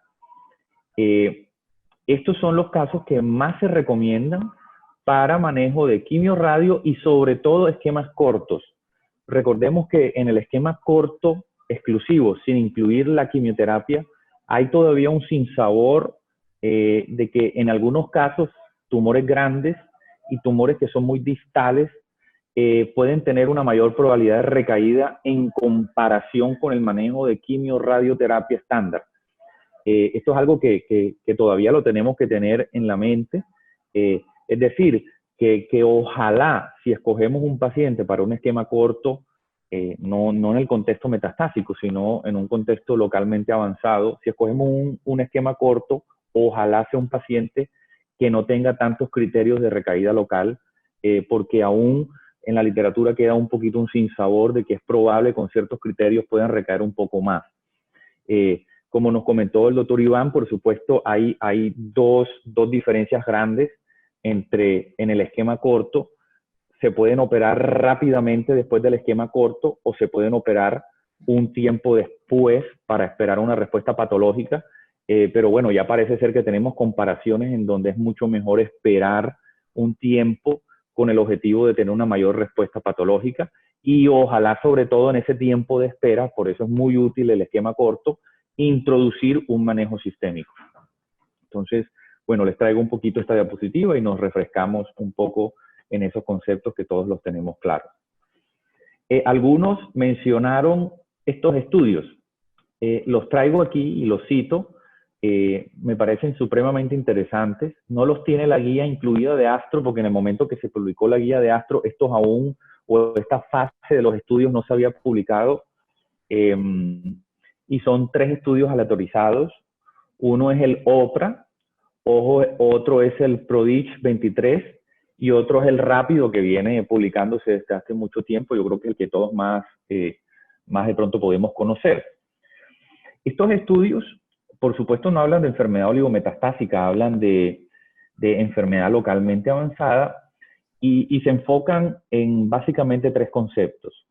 Estos son los casos que más se recomiendan para manejo de quimio-radio y sobre todo esquemas cortos. Recordemos que en el esquema corto exclusivo, sin incluir la quimioterapia, hay todavía un sinsabor de que en algunos casos tumores grandes y tumores que son muy distales pueden tener una mayor probabilidad de recaída en comparación con el manejo de quimio-radioterapia estándar. Esto es algo que todavía lo tenemos que tener en la mente. Es decir, que ojalá, si escogemos un paciente para un esquema corto, no en el contexto metastásico, sino en un contexto localmente avanzado, si escogemos un esquema corto, ojalá sea un paciente que no tenga tantos criterios de recaída local, porque aún en la literatura queda un poquito un sinsabor de que es probable con ciertos criterios puedan recaer un poco más. Como nos comentó el doctor Iván, por supuesto, hay dos diferencias grandes en el esquema corto. Se pueden operar rápidamente después del esquema corto o se pueden operar un tiempo después para esperar una respuesta patológica, pero bueno, ya parece ser que tenemos comparaciones en donde es mucho mejor esperar un tiempo con el objetivo de tener una mayor respuesta patológica y ojalá sobre todo en ese tiempo de espera, por eso es muy útil el esquema corto, introducir un manejo sistémico. Entonces, bueno, les traigo un poquito esta diapositiva y nos refrescamos un poco en esos conceptos que todos los tenemos claros. Algunos mencionaron estos estudios. Los traigo aquí y los cito. Me parecen supremamente interesantes. No los tiene la guía incluida de Astro, porque en el momento que se publicó la guía de Astro, estos aún, o esta fase de los estudios no se había publicado. Y son 3 estudios aleatorizados. Uno es el OPRA, otro es el PRODIGE 23 y otro es el Rápido, que viene publicándose desde hace mucho tiempo. Yo creo que el que todos más de pronto podemos conocer. Estos estudios, por supuesto, no hablan de enfermedad oligometastásica, hablan de enfermedad localmente avanzada y se enfocan en básicamente 3 conceptos.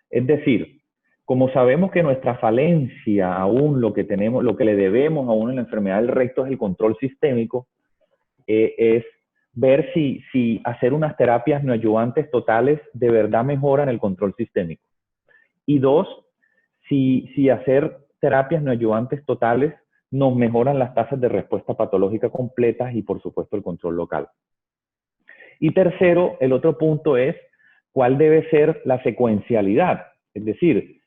Es decir, como sabemos que nuestra falencia, aún lo que le debemos aún en la enfermedad del recto es el control sistémico, es ver si hacer unas terapias neoadyuvantes totales de verdad mejoran el control sistémico. Y 2, si hacer terapias neoadyuvantes totales nos mejoran las tasas de respuesta patológica completas y, por supuesto, el control local. Y tercero, el otro punto es cuál debe ser la secuencialidad. Es decir,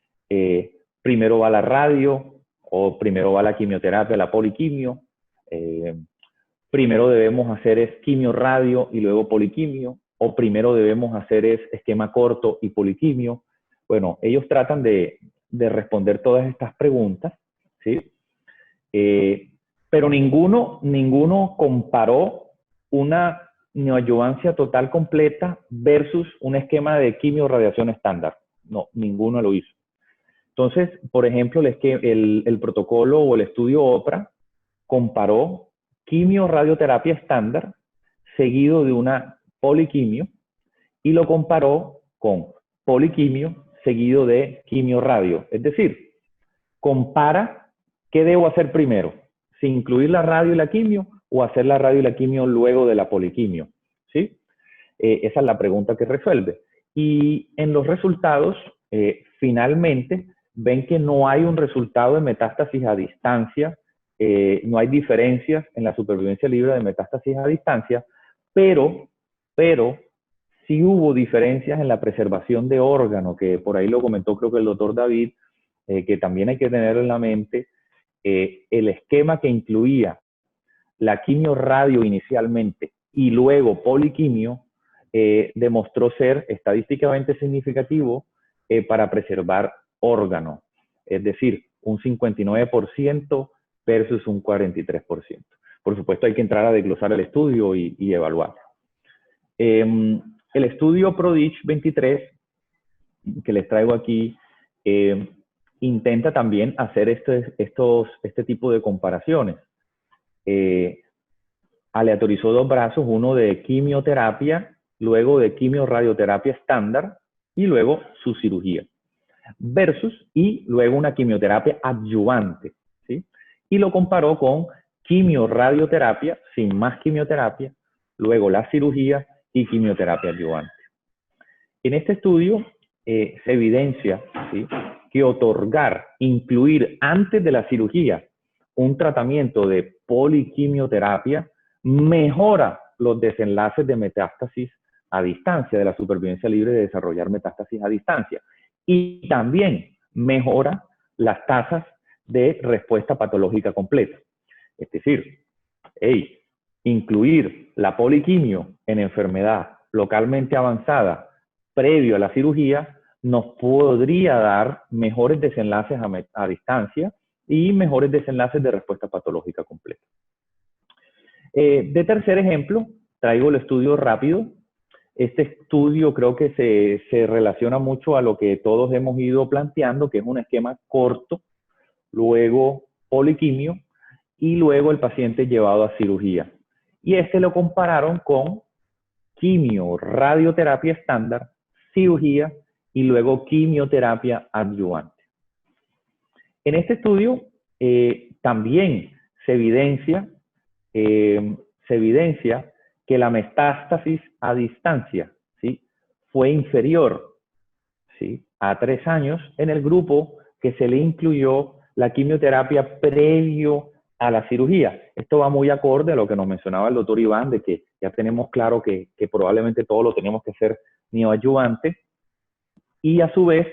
primero va la radio o primero va la quimioterapia, la poliquimio. Primero debemos hacer es quimio radio y luego poliquimio. O primero debemos hacer es esquema corto y poliquimio. Bueno, ellos tratan de responder todas estas preguntas, ¿sí? Pero ninguno comparó una neoadyuvancia total completa versus un esquema de quimio-radiación estándar. No, ninguno lo hizo. Entonces, por ejemplo, el protocolo o el estudio OPRA comparó quimio-radioterapia estándar seguido de una poliquimio y lo comparó con poliquimio seguido de quimio-radio. Es decir, compara qué debo hacer primero, si incluir la radio y la quimio o hacer la radio y la quimio luego de la poliquimio, ¿sí? Esa es la pregunta que resuelve. Y en los resultados, finalmente, ven que no hay un resultado de metástasis a distancia, no hay diferencias en la supervivencia libre de metástasis a distancia, pero sí hubo diferencias en la preservación de órgano, que por ahí lo comentó creo que el doctor David, que también hay que tener en la mente. El esquema que incluía la quimio radio inicialmente y luego poliquimio demostró ser estadísticamente significativo para preservar órgano, es decir, un 59% versus un 43%. Por supuesto hay que entrar a desglosar el estudio y evaluarlo. El estudio PRODIGE 23 que les traigo aquí intenta también hacer este tipo de comparaciones. Aleatorizó 2 brazos, uno de quimioterapia, luego de quimio-radioterapia estándar y luego su cirugía, versus y luego una quimioterapia adyuvante, ¿sí? Y lo comparó con quimio-radioterapia sin más quimioterapia, luego la cirugía y quimioterapia adyuvante. En este estudio se evidencia, ¿sí?, que incluir antes de la cirugía un tratamiento de poliquimioterapia mejora los desenlaces de metástasis a distancia, de la supervivencia libre de desarrollar metástasis a distancia. Y también mejora las tasas de respuesta patológica completa. Es decir, incluir la poliquimio en enfermedad localmente avanzada previo a la cirugía nos podría dar mejores desenlaces a distancia y mejores desenlaces de respuesta patológica completa. De tercer ejemplo, traigo el estudio rápido. Este estudio creo que se relaciona mucho a lo que todos hemos ido planteando, que es un esquema corto, luego poliquimio y luego el paciente llevado a cirugía. Y lo compararon con quimio, radioterapia estándar, cirugía y luego quimioterapia adyuvante. En este estudio también se evidencia que la metástasis a distancia, ¿sí?, fue inferior, ¿sí?, a 3 años en el grupo que se le incluyó la quimioterapia previo a la cirugía. Esto va muy acorde a lo que nos mencionaba el doctor Iván, de que ya tenemos claro que probablemente todo lo tenemos que hacer neoadyuvante, y a su vez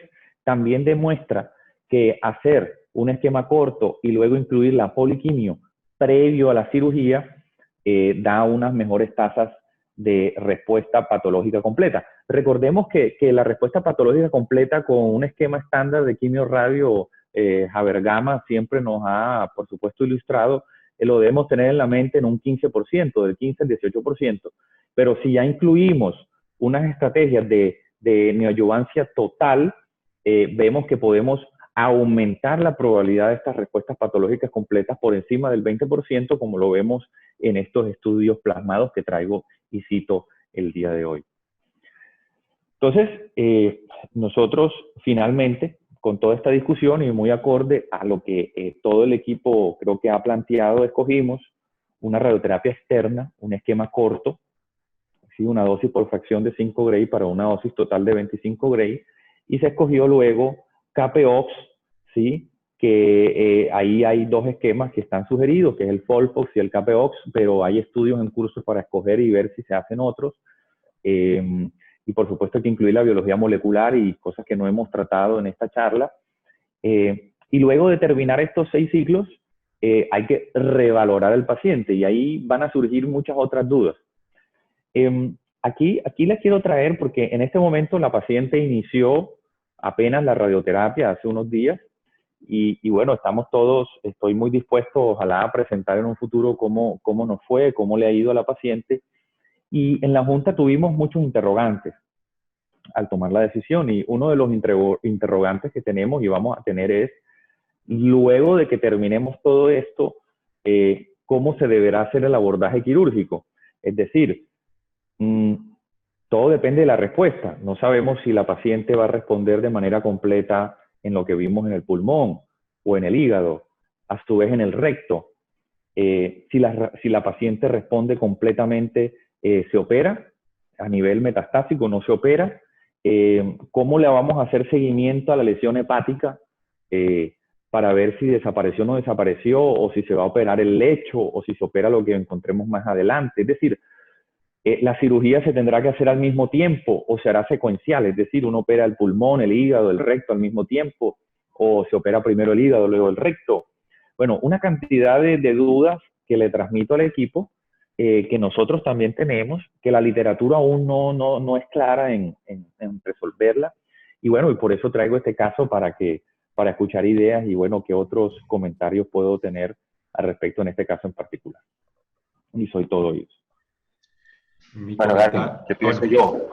también demuestra que hacer un esquema corto y luego incluir la poliquimio previo a la cirugía da unas mejores tasas de respuesta patológica completa. Recordemos que la respuesta patológica completa con un esquema estándar de quimio radio Haber-Gamma siempre nos ha, por supuesto, ilustrado, lo debemos tener en la mente en un 15%, del 15 al 18%. Pero si ya incluimos unas estrategias de neoadyuvancia total, vemos que podemos aumentar la probabilidad de estas respuestas patológicas completas por encima del 20%, como lo vemos en estos estudios plasmados que traigo y cito el día de hoy. Entonces, nosotros finalmente, con toda esta discusión y muy acorde a lo que todo el equipo creo que ha planteado, escogimos una radioterapia externa, un esquema corto, ¿sí?, una dosis por fracción de 5 Gray para una dosis total de 25 Gray, y se escogió luego KPOX, ¿sí?, que ahí hay 2 esquemas que están sugeridos, que es el FOLFOX y el KPOX, pero hay estudios en curso para escoger y ver si se hacen otros. Y por supuesto hay que incluir la biología molecular y cosas que no hemos tratado en esta charla. Y luego de terminar estos 6 ciclos, hay que revalorar al paciente y ahí van a surgir muchas otras dudas. Aquí les quiero traer, porque en este momento la paciente inició apenas la radioterapia hace unos días y bueno, estamos todos, estoy muy dispuesto, ojalá, a presentar en un futuro cómo nos fue, cómo le ha ido a la paciente. Y en la junta tuvimos muchos interrogantes al tomar la decisión, y uno de los interrogantes que tenemos y vamos a tener es, luego de que terminemos todo esto, ¿cómo se deberá hacer el abordaje quirúrgico? Es decir, todo depende de la respuesta. No sabemos si la paciente va a responder de manera completa en lo que vimos en el pulmón o en el hígado, a su vez en el recto. Si la paciente responde completamente, ¿se opera? A nivel metastásico, ¿no se opera? ¿Cómo le vamos a hacer seguimiento a la lesión hepática para ver si desapareció o no desapareció, o si se va a operar el lecho, o si se opera lo que encontremos más adelante? Es decir, la cirugía se tendrá que hacer al mismo tiempo o se hará secuencial, es decir, uno opera el pulmón, el hígado, el recto al mismo tiempo, o se opera primero el hígado, luego el recto. Bueno, una cantidad de dudas que le transmito al equipo, que nosotros también tenemos, que la literatura aún no es clara en resolverla. Y bueno, y por eso traigo este caso para escuchar ideas y bueno, qué otros comentarios puedo tener al respecto en este caso en particular. Y soy todo oídos. Bueno, Garvin, ¿qué pienso yo?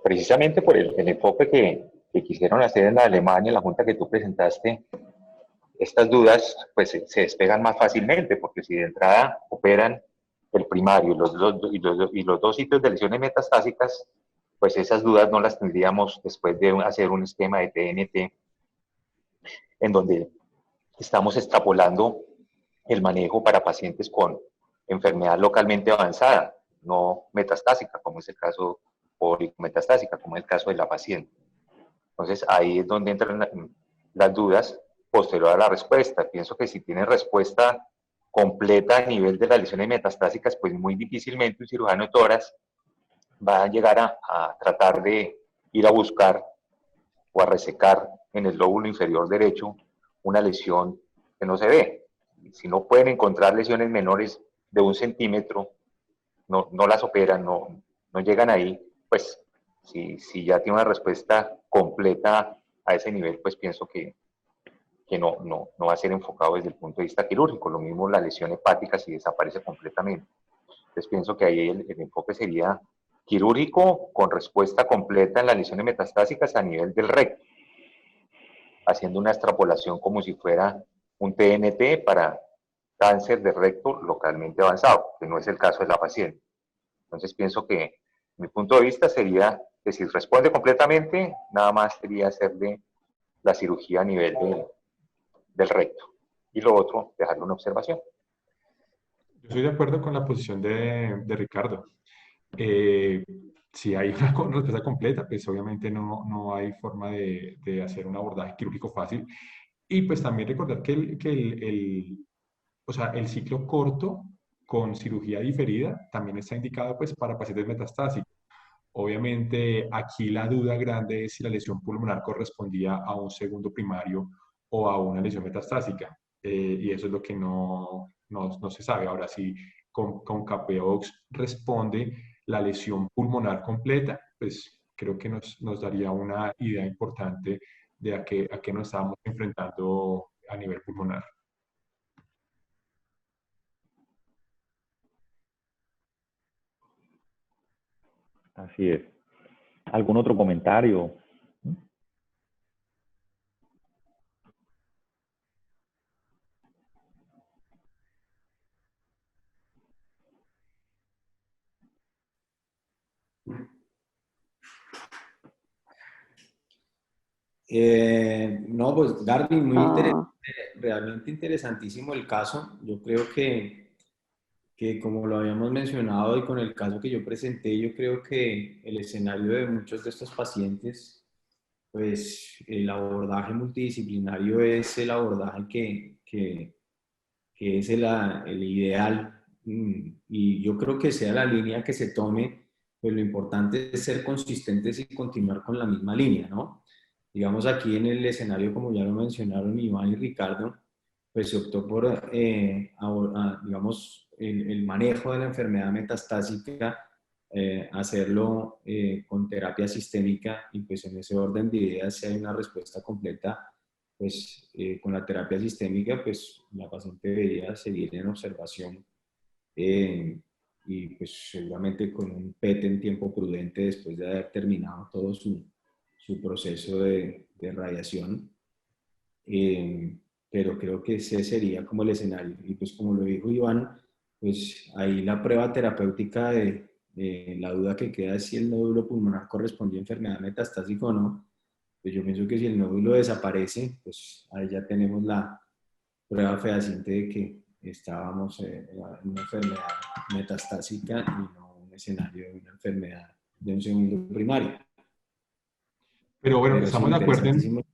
Precisamente por el enfoque que quisieron hacer en la Alemania, en la junta que tú presentaste, estas dudas pues se despegan más fácilmente, porque si de entrada operan el primario y los dos sitios de lesiones metastásicas, pues esas dudas no las tendríamos después de hacer un esquema de TNT en donde estamos extrapolando el manejo para pacientes con enfermedad localmente avanzada, no metastásica, como es el caso, o metastásica, como es el caso de la paciente. Entonces, ahí es donde entran las dudas posterior a la respuesta. Pienso que si tiene respuesta completa a nivel de las lesiones metastásicas, pues muy difícilmente un cirujano de tórax va a llegar a tratar de ir a buscar o a resecar en el lóbulo inferior derecho una lesión que no se ve. Si no pueden encontrar lesiones menores de 1 centímetro, no las operan, no llegan ahí, pues si ya tiene una respuesta completa a ese nivel, pues pienso que no va a ser enfocado desde el punto de vista quirúrgico. Lo mismo la lesión hepática si desaparece completamente. Entonces pienso que ahí el enfoque sería quirúrgico con respuesta completa en las lesiones metastásicas a nivel del recto, haciendo una extrapolación como si fuera un TNT para cáncer de recto localmente avanzado, que no es el caso de la paciente. Entonces pienso que mi punto de vista sería que si responde completamente, nada más sería hacerle la cirugía a nivel del recto. Y lo otro, dejarlo en observación. Yo estoy de acuerdo con la posición de Ricardo. Eh, si hay una respuesta completa, pues obviamente no hay forma de hacer un abordaje quirúrgico fácil. Y pues también recordar que o sea, el ciclo corto con cirugía diferida también está indicado pues para pacientes metastásicos. Obviamente aquí la duda grande es si la lesión pulmonar correspondía a un segundo primario o a una lesión metastásica. Y eso es lo que no se sabe. Ahora, si con KPOX responde la lesión pulmonar completa, pues creo que nos daría una idea importante de a qué nos estábamos enfrentando a nivel pulmonar. Así es. ¿Algún otro comentario? No, pues Darwin, muy interesante, realmente interesantísimo el caso. Yo creo que como lo habíamos mencionado y con el caso que yo presenté, yo creo que el escenario de muchos de estos pacientes, pues el abordaje multidisciplinario es el abordaje que es el ideal. Y yo creo que sea la línea que se tome, pues lo importante es ser consistentes y continuar con la misma línea, ¿no? Digamos aquí en el escenario, como ya lo mencionaron Iván y Ricardo, pues se optó por, digamos, el manejo de la enfermedad metastásica, hacerlo con terapia sistémica y pues en ese orden de ideas, si hay una respuesta completa, pues con la terapia sistémica, pues la paciente debería seguir en observación y pues seguramente con un PET en tiempo prudente después de haber terminado todo su proceso de radiación. Pero creo que ese sería como el escenario. Y pues como lo dijo Iván, pues ahí la prueba terapéutica de la duda que queda es si el nódulo pulmonar correspondió a enfermedad metastásica o no. Pues yo pienso que si el nódulo desaparece, pues ahí ya tenemos la prueba fehaciente de que estábamos en una enfermedad metastásica y no un escenario de una enfermedad de un segundo primario. Pero bueno, Pero sí, estamos de acuerdo interesantísimo.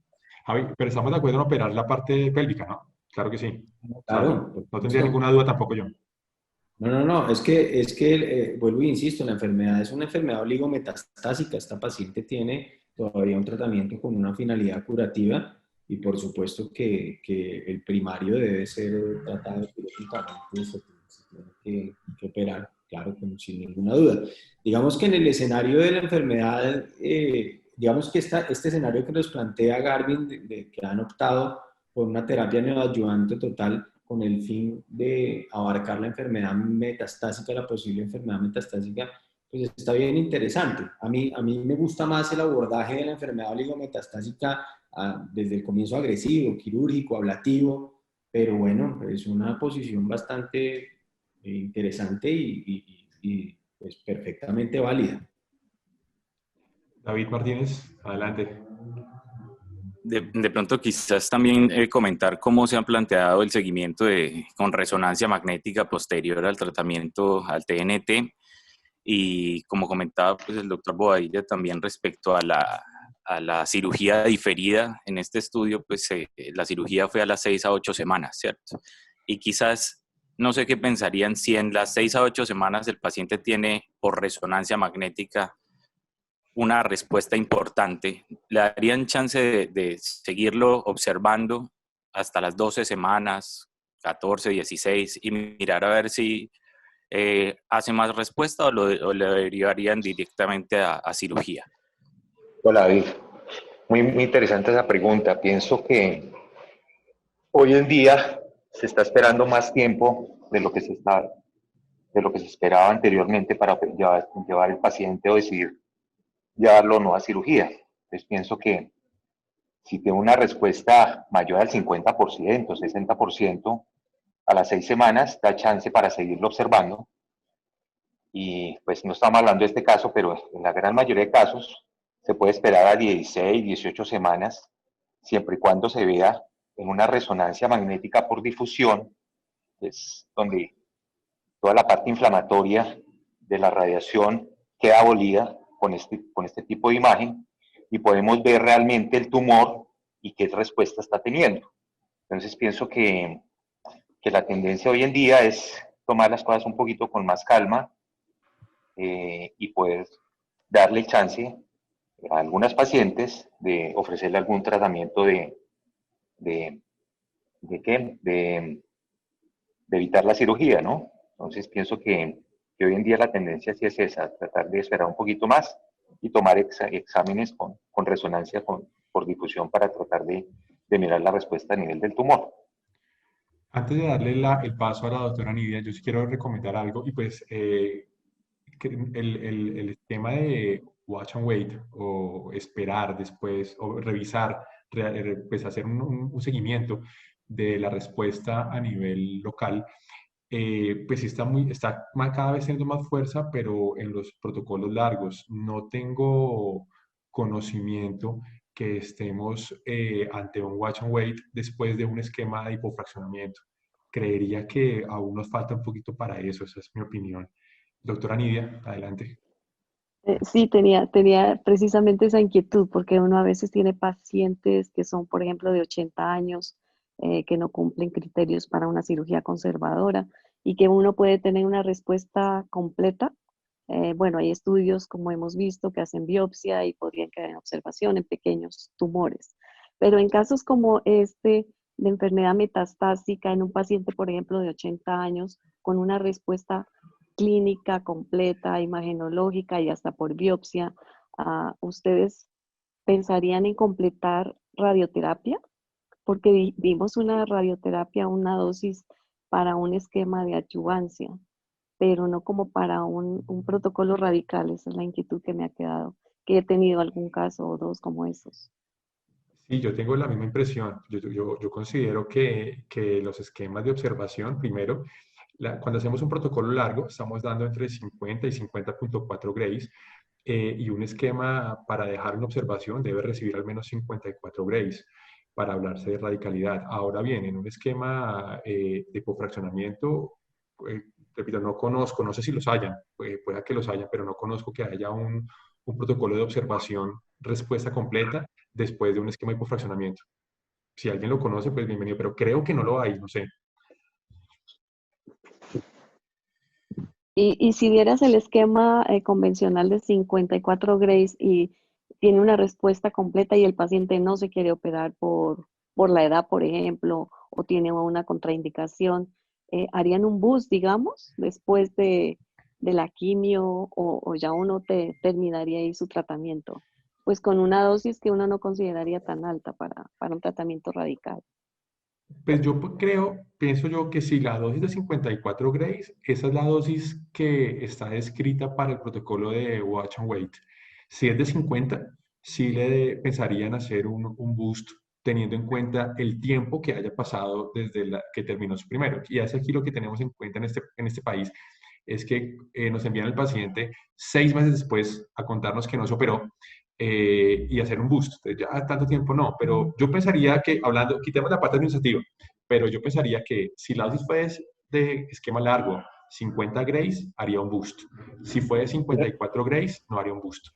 Javi, pero estamos de acuerdo en operar la parte pélvica, ¿no? Claro que sí. O sea, Claro, por no tendría supuesto. ninguna duda tampoco yo. No, vuelvo e insisto, la enfermedad es una enfermedad oligometastásica. Esta paciente tiene todavía un tratamiento con una finalidad curativa y por supuesto que el primario debe ser tratado quirúrgicamente, se tiene que operar, claro, sin ninguna duda. Digamos que en el escenario de la enfermedad, digamos que este escenario que nos plantea Garvin, de que han optado por una terapia neoadyuvante total, con el fin de abarcar la enfermedad metastásica, la posible enfermedad metastásica, pues está bien interesante. A mí me gusta más el abordaje de la enfermedad oligometastásica desde el comienzo agresivo, quirúrgico, ablativo, pero bueno, es una posición bastante interesante y pues perfectamente válida. David Martínez, adelante. De pronto quizás también comentar cómo se han planteado el seguimiento con resonancia magnética posterior al tratamiento al TNT y como comentaba pues, el doctor Bobadilla también respecto a la cirugía diferida. En este estudio pues la cirugía fue a las 6 a 8 semanas, ¿cierto? Y quizás no sé qué pensarían si en las 6 a 8 semanas el paciente tiene por resonancia magnética una respuesta importante. ¿Le darían chance de seguirlo observando hasta las 12 semanas, 14, 16 y mirar a ver si hace más respuesta o le derivarían directamente a cirugía? Hola, David. Muy interesante esa pregunta. Pienso que hoy en día se está esperando más tiempo de lo que se esperaba anteriormente para llevar el paciente o decidir llevarlo o no a cirugía. Entonces pienso que si tiene una respuesta mayor al 50%, 60%, a las 6 semanas da chance para seguirlo observando. Y pues no estamos hablando de este caso, pero en la gran mayoría de casos se puede esperar a 16, 18 semanas siempre y cuando se vea en una resonancia magnética por difusión, es donde toda la parte inflamatoria de la radiación queda abolida con este tipo de imagen y podemos ver realmente el tumor y qué respuesta está teniendo. Entonces pienso que la tendencia hoy en día es tomar las cosas un poquito con más calma y poder darle chance a algunas pacientes de ofrecerle algún tratamiento de evitar la cirugía, ¿no? Entonces pienso que hoy en día la tendencia sí es esa, tratar de esperar un poquito más y tomar exámenes con resonancia por difusión para tratar de mirar la respuesta a nivel del tumor. Antes de darle el paso a la doctora Nidia, yo sí quiero recomendar algo y pues el tema de watch and wait o esperar después o revisar, pues hacer un seguimiento de la respuesta a nivel local, pues sí está cada vez teniendo más fuerza, pero en los protocolos largos no tengo conocimiento que estemos ante un watch and wait después de un esquema de hipofraccionamiento. Creería que aún nos falta un poquito para eso, esa es mi opinión. Doctora Nidia, adelante. Sí, tenía precisamente esa inquietud, porque uno a veces tiene pacientes que son, por ejemplo, de 80 años, que no cumplen criterios para una cirugía conservadora y que uno puede tener una respuesta completa. Bueno, hay estudios, como hemos visto, que hacen biopsia y podrían quedar en observación en pequeños tumores. Pero en casos como este de enfermedad metastásica en un paciente, por ejemplo, de 80 años, con una respuesta clínica completa, imagenológica y hasta por biopsia, ¿ustedes pensarían en completar radioterapia? Porque dimos una radioterapia, una dosis para un esquema de adyuvancia, pero no como para un protocolo radical. Esa es la inquietud que me ha quedado, que he tenido algún caso o dos como esos. Sí, yo tengo la misma impresión. Yo considero que los esquemas de observación, primero, cuando hacemos un protocolo largo, estamos dando entre 50 y 50.4 Grays, y un esquema para dejar una observación debe recibir al menos 54 Grays para hablarse de radicalidad. Ahora bien, en un esquema de hipofraccionamiento, eh, repito, no conozco, no sé si los hayan, pueda que los hayan, pero no conozco que haya un protocolo de observación respuesta completa después de un esquema de hipofraccionamiento. Si alguien lo conoce, pues bienvenido, pero creo que no lo hay, no sé. Y si dieras el esquema convencional de 54 Grays y tiene una respuesta completa y el paciente no se quiere operar por la edad, por ejemplo, o tiene una contraindicación, ¿harían un boost, digamos, después de la quimio o ya uno terminaría ahí su tratamiento? Pues con una dosis que uno no consideraría tan alta para un tratamiento radical. Pues yo pienso yo que si la dosis de 54 Grays, esa es la dosis que está descrita para el protocolo de Watch and Wait. Si es de 50, sí pensarían hacer un boost teniendo en cuenta el tiempo que haya pasado desde que terminó su primero. Y es aquí lo que tenemos en cuenta en este país, es que nos envían al paciente 6 meses después a contarnos que no se operó y hacer un boost. Entonces, ya tanto tiempo no, pero yo pensaría que, quitemos la parte administrativa, pero yo pensaría que si la dosis fue de esquema largo, 50 Grays, haría un boost. Si fue de 54 Grays, no haría un boost.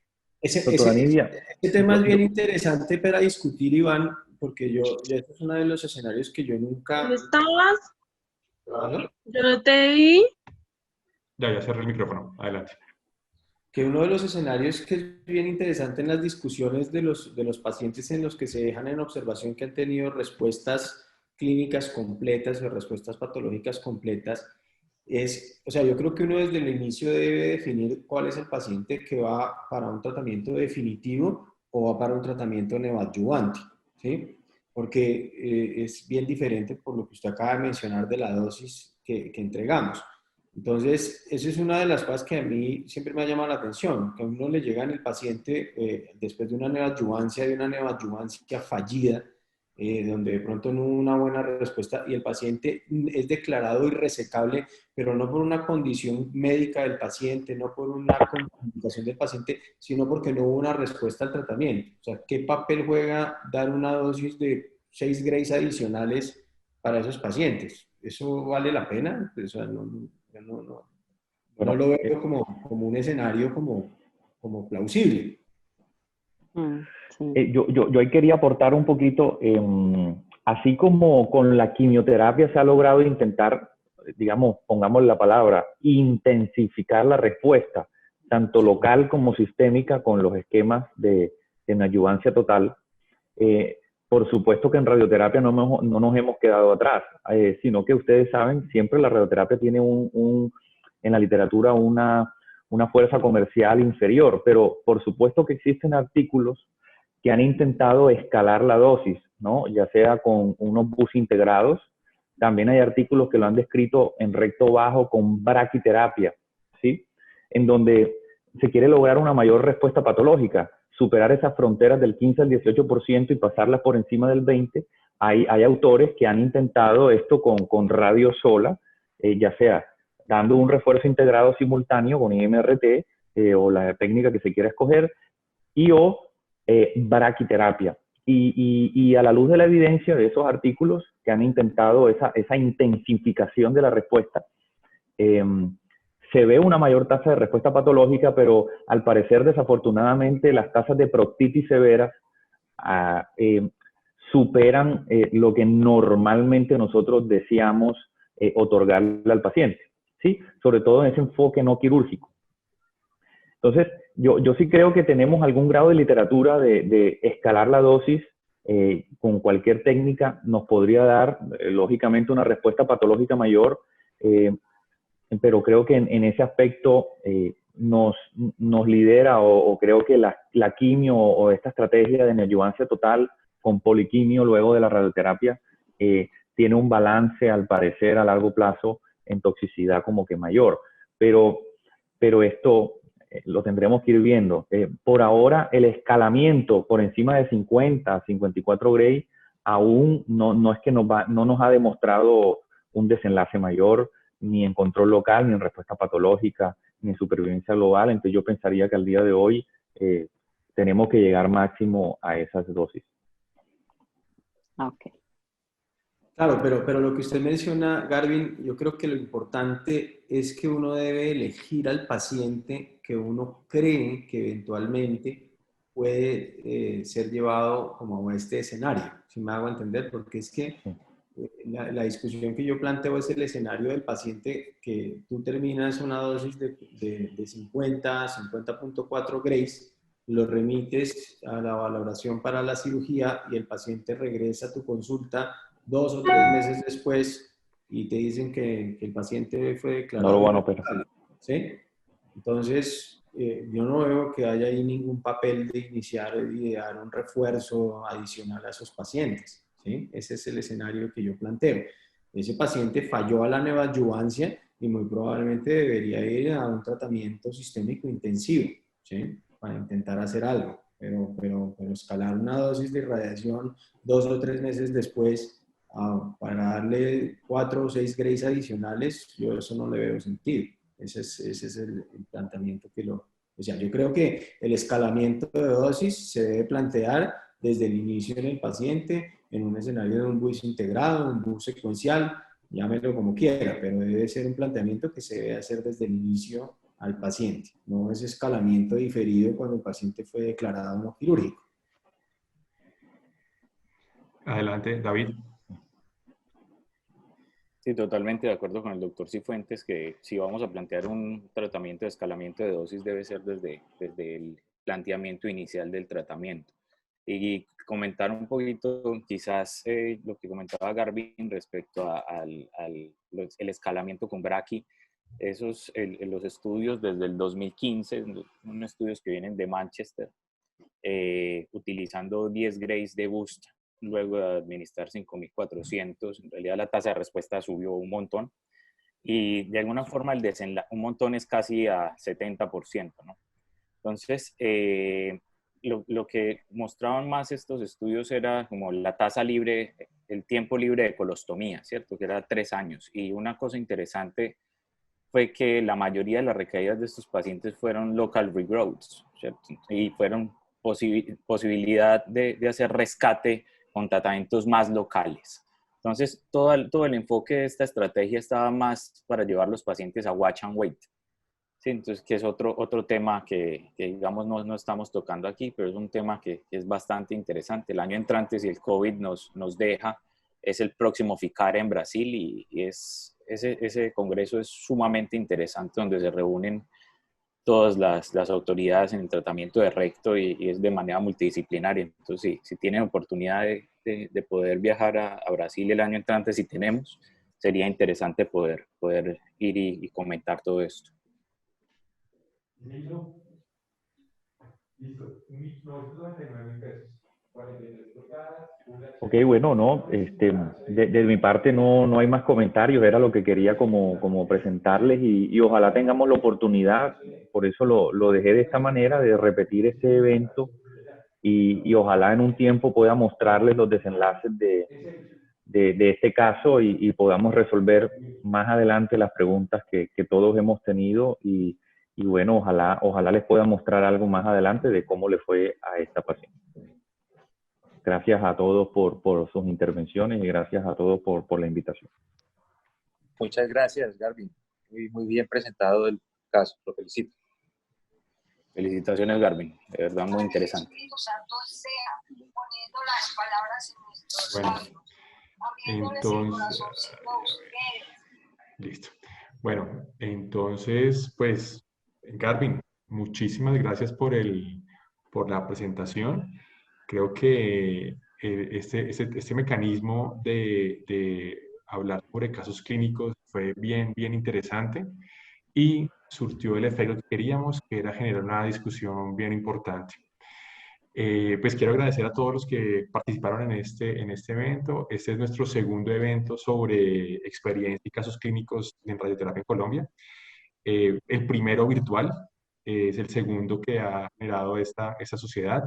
Doctora Nidia. Ese tema es bien interesante para discutir, Iván, porque este es uno de los escenarios que yo nunca... ¿Dónde estabas? ¿Aló? Yo no te vi. Ya cerré el micrófono. Adelante. Que uno de los escenarios que es bien interesante en las discusiones de los pacientes en los que se dejan en observación que han tenido respuestas clínicas completas o respuestas patológicas completas es, o sea, yo creo que uno desde el inicio debe definir cuál es el paciente que va para un tratamiento definitivo o va para un tratamiento neoadyuvante, ¿sí? Porque es bien diferente por lo que usted acaba de mencionar de la dosis que entregamos. Entonces, esa es una de las cosas que a mí siempre me ha llamado la atención, que a uno le llega en el paciente después de una neoadyuvancia fallida, donde de pronto no hubo una buena respuesta y el paciente es declarado irresecable, pero no por una condición médica del paciente, no por una complicación del paciente, sino porque no hubo una respuesta al tratamiento. O sea, ¿qué papel juega dar una dosis de 6 grays adicionales para esos pacientes? ¿Eso vale la pena? O sea, no Bueno, lo veo como un escenario como plausible. Sí. Yo ahí quería aportar un poquito, así como con la quimioterapia se ha logrado intentar, digamos, pongamos la palabra, intensificar la respuesta, tanto local como sistémica, con los esquemas de neoadjuvancia total. Por supuesto que en radioterapia no nos hemos quedado atrás, sino que ustedes saben, siempre la radioterapia tiene en la literatura una fuerza comercial inferior, pero por supuesto que existen artículos que han intentado escalar la dosis, ¿no? Ya sea con unos bus integrados, también hay artículos que lo han descrito en recto bajo con braquiterapia, ¿sí? En donde se quiere lograr una mayor respuesta patológica, superar esas fronteras del 15 al 18% y pasarlas por encima del 20%. Hay autores que han intentado esto con radio sola, ya sea dando un refuerzo integrado simultáneo con IMRT o la técnica que se quiera escoger, o braquiterapia. Y a la luz de la evidencia de esos artículos que han intentado esa intensificación de la respuesta, se ve una mayor tasa de respuesta patológica, pero al parecer, desafortunadamente, las tasas de proctitis severas superan lo que normalmente nosotros deseamos otorgarle al paciente, ¿sí? Sobre todo en ese enfoque no quirúrgico. Entonces, yo sí creo que tenemos algún grado de literatura de escalar la dosis con cualquier técnica, nos podría dar, lógicamente, una respuesta patológica mayor, pero creo que en ese aspecto nos lidera o creo que la quimio o esta estrategia de neoadjuvancia total con poliquimio luego de la radioterapia tiene un balance, al parecer, a largo plazo en toxicidad como que mayor. Pero esto lo tendremos que ir viendo. Por ahora, el escalamiento por encima de 50, 54 Gray aún no es que no nos ha demostrado un desenlace mayor, ni en control local, ni en respuesta patológica, ni en supervivencia global. Entonces yo pensaría que al día de hoy tenemos que llegar máximo a esas dosis. Ok. Claro, pero lo que usted menciona, Garvin, yo creo que lo importante es que uno debe elegir al paciente que uno cree que eventualmente puede ser llevado como a este escenario, si me hago entender, porque es que la discusión que yo planteo es el escenario del paciente que tú terminas una dosis de 50, 50.4 Grays, lo remites a la valoración para la cirugía y el paciente regresa a tu consulta 2 o 3 meses después y te dicen que el paciente fue declarado. No lo van a operar. ¿Sí? Entonces, yo no veo que haya ahí ningún papel de iniciar y de dar un refuerzo adicional a esos pacientes. ¿Sí? Ese es el escenario que yo planteo. Ese paciente falló a la neoadjuvancia y muy probablemente debería ir a un tratamiento sistémico intensivo, ¿sí? Para intentar hacer algo. Pero escalar una dosis de irradiación 2 o 3 meses después para darle 4 o 6 Grays adicionales, yo eso no le veo sentido. Ese es el planteamiento que o sea, yo creo que el escalamiento de dosis se debe plantear desde el inicio en el paciente, en un escenario de un bus integrado, un bus secuencial, llámelo como quiera, pero debe ser un planteamiento que se debe hacer desde el inicio al paciente, no ese escalamiento diferido cuando el paciente fue declarado no quirúrgico. Adelante, David. Sí, totalmente de acuerdo con el doctor Cifuentes que si vamos a plantear un tratamiento de escalamiento de dosis debe ser desde el planteamiento inicial del tratamiento. Y comentar un poquito quizás lo que comentaba Garvin respecto al el escalamiento con braqui. Los estudios desde el 2015, unos estudios que vienen de Manchester, utilizando 10 Grays de boost luego de administrar 5.400, en realidad la tasa de respuesta subió un montón y de alguna forma un montón es casi a 70%, ¿no? Entonces, lo que mostraban más estos estudios era como la tasa libre, el tiempo libre de colostomía, ¿cierto? Que era 3 años. Y una cosa interesante fue que la mayoría de las recaídas de estos pacientes fueron local regrowths, ¿cierto? Y fueron posibilidad de hacer rescate con tratamientos más locales. Entonces, todo el enfoque de esta estrategia estaba más para llevar los pacientes a watch and wait. Sí, entonces, que es otro tema que digamos, no estamos tocando aquí, pero es un tema que es bastante interesante. El año entrante, si el COVID nos deja, es el próximo FICAR en Brasil y ese congreso es sumamente interesante, donde se reúnen todas las autoridades en el tratamiento de recto y es de manera multidisciplinaria. Entonces, sí, si tienen oportunidad de poder viajar a Brasil el año entrante, si tenemos, sería interesante poder ir y comentar todo esto. Listo. Listo. 99.000 pesos. 43 pulgadas. Ok, bueno, no, de mi parte no hay más comentarios, era lo que quería como presentarles y ojalá tengamos la oportunidad, por eso lo dejé de esta manera, de repetir este evento y ojalá en un tiempo pueda mostrarles los desenlaces de este caso y podamos resolver más adelante las preguntas que todos hemos tenido y bueno, ojalá les pueda mostrar algo más adelante de cómo le fue a esta paciente. Gracias a todos por sus intervenciones y gracias a todos por la invitación. Muchas gracias, Garvin. Muy bien presentado el caso, lo felicito. Felicitaciones, Garvin. De verdad, muy interesante. Bueno, entonces, listo. Bueno, entonces, pues, Garvin, muchísimas gracias por la presentación. Creo que este mecanismo de hablar sobre casos clínicos fue bien interesante y surtió el efecto que queríamos, que era generar una discusión bien importante. Pues quiero agradecer a todos los que participaron en este evento. Este es nuestro segundo evento sobre experiencia y casos clínicos en radioterapia en Colombia. El primero virtual, es el segundo que ha generado esta sociedad.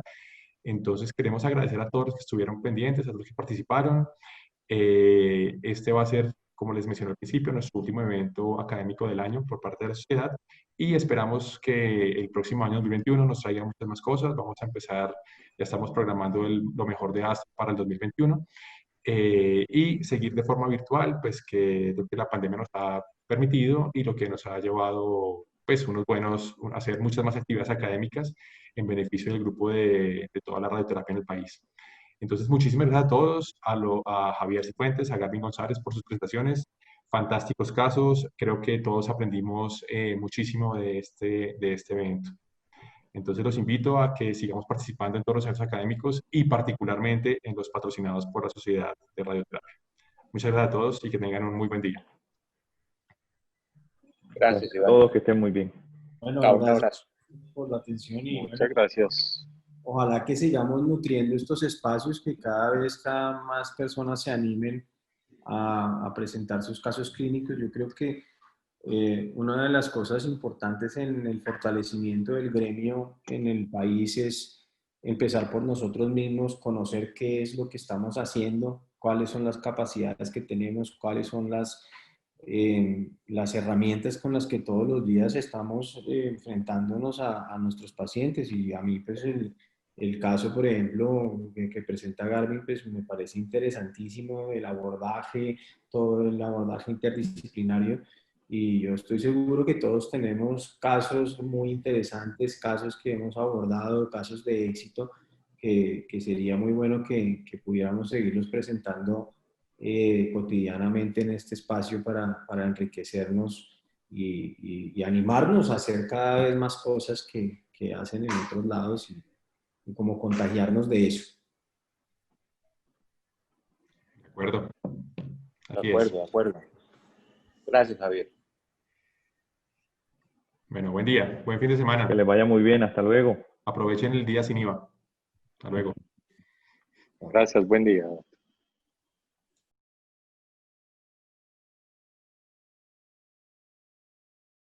Entonces queremos agradecer a todos los que estuvieron pendientes, a los que participaron. Este va a ser, como les mencioné al principio, nuestro último evento académico del año por parte de la sociedad y esperamos que el próximo año 2021 nos traiga muchas más cosas. Vamos a empezar, ya estamos programando lo mejor de ASTRA para el 2021 y seguir de forma virtual, pues que lo que la pandemia nos ha permitido y lo que nos ha llevado pues hacer muchas más actividades académicas en beneficio del grupo de toda la radioterapia en el país. Entonces, muchísimas gracias a todos, a Javier Cifuentes, a Garvin González por sus presentaciones, fantásticos casos, creo que todos aprendimos muchísimo de este evento. Entonces, los invito a que sigamos participando en todos los eventos académicos y particularmente en los patrocinados por la Sociedad de Radioterapia. Muchas gracias a todos y que tengan un muy buen día. Gracias, a todos, que estén muy bien. Bueno, Un abrazo. Por la atención y Muchas gracias. ojalá que sigamos nutriendo estos espacios, que cada más personas se animen a presentar sus casos clínicos. Yo creo que una de las cosas importantes en el fortalecimiento del gremio en el país es empezar por nosotros mismos, conocer qué es lo que estamos haciendo, cuáles son las capacidades que tenemos, cuáles son las herramientas con las que todos los días estamos enfrentándonos a nuestros pacientes. Y a mí, pues, el caso, por ejemplo, que presenta Garvin, pues me parece interesantísimo, el abordaje, todo el abordaje interdisciplinario. Y yo estoy seguro que todos tenemos casos muy interesantes, casos que hemos abordado, casos de éxito, que sería muy bueno que pudiéramos seguirlos presentando cotidianamente en este espacio para enriquecernos y animarnos a hacer cada vez más cosas que hacen en otros lados y como contagiarnos de eso. De acuerdo. Así De acuerdo. Gracias, Javier. Bueno, buen día, buen fin de semana. Que les vaya muy bien, hasta luego. Aprovechen el día sin IVA. Hasta luego. Gracias, buen día.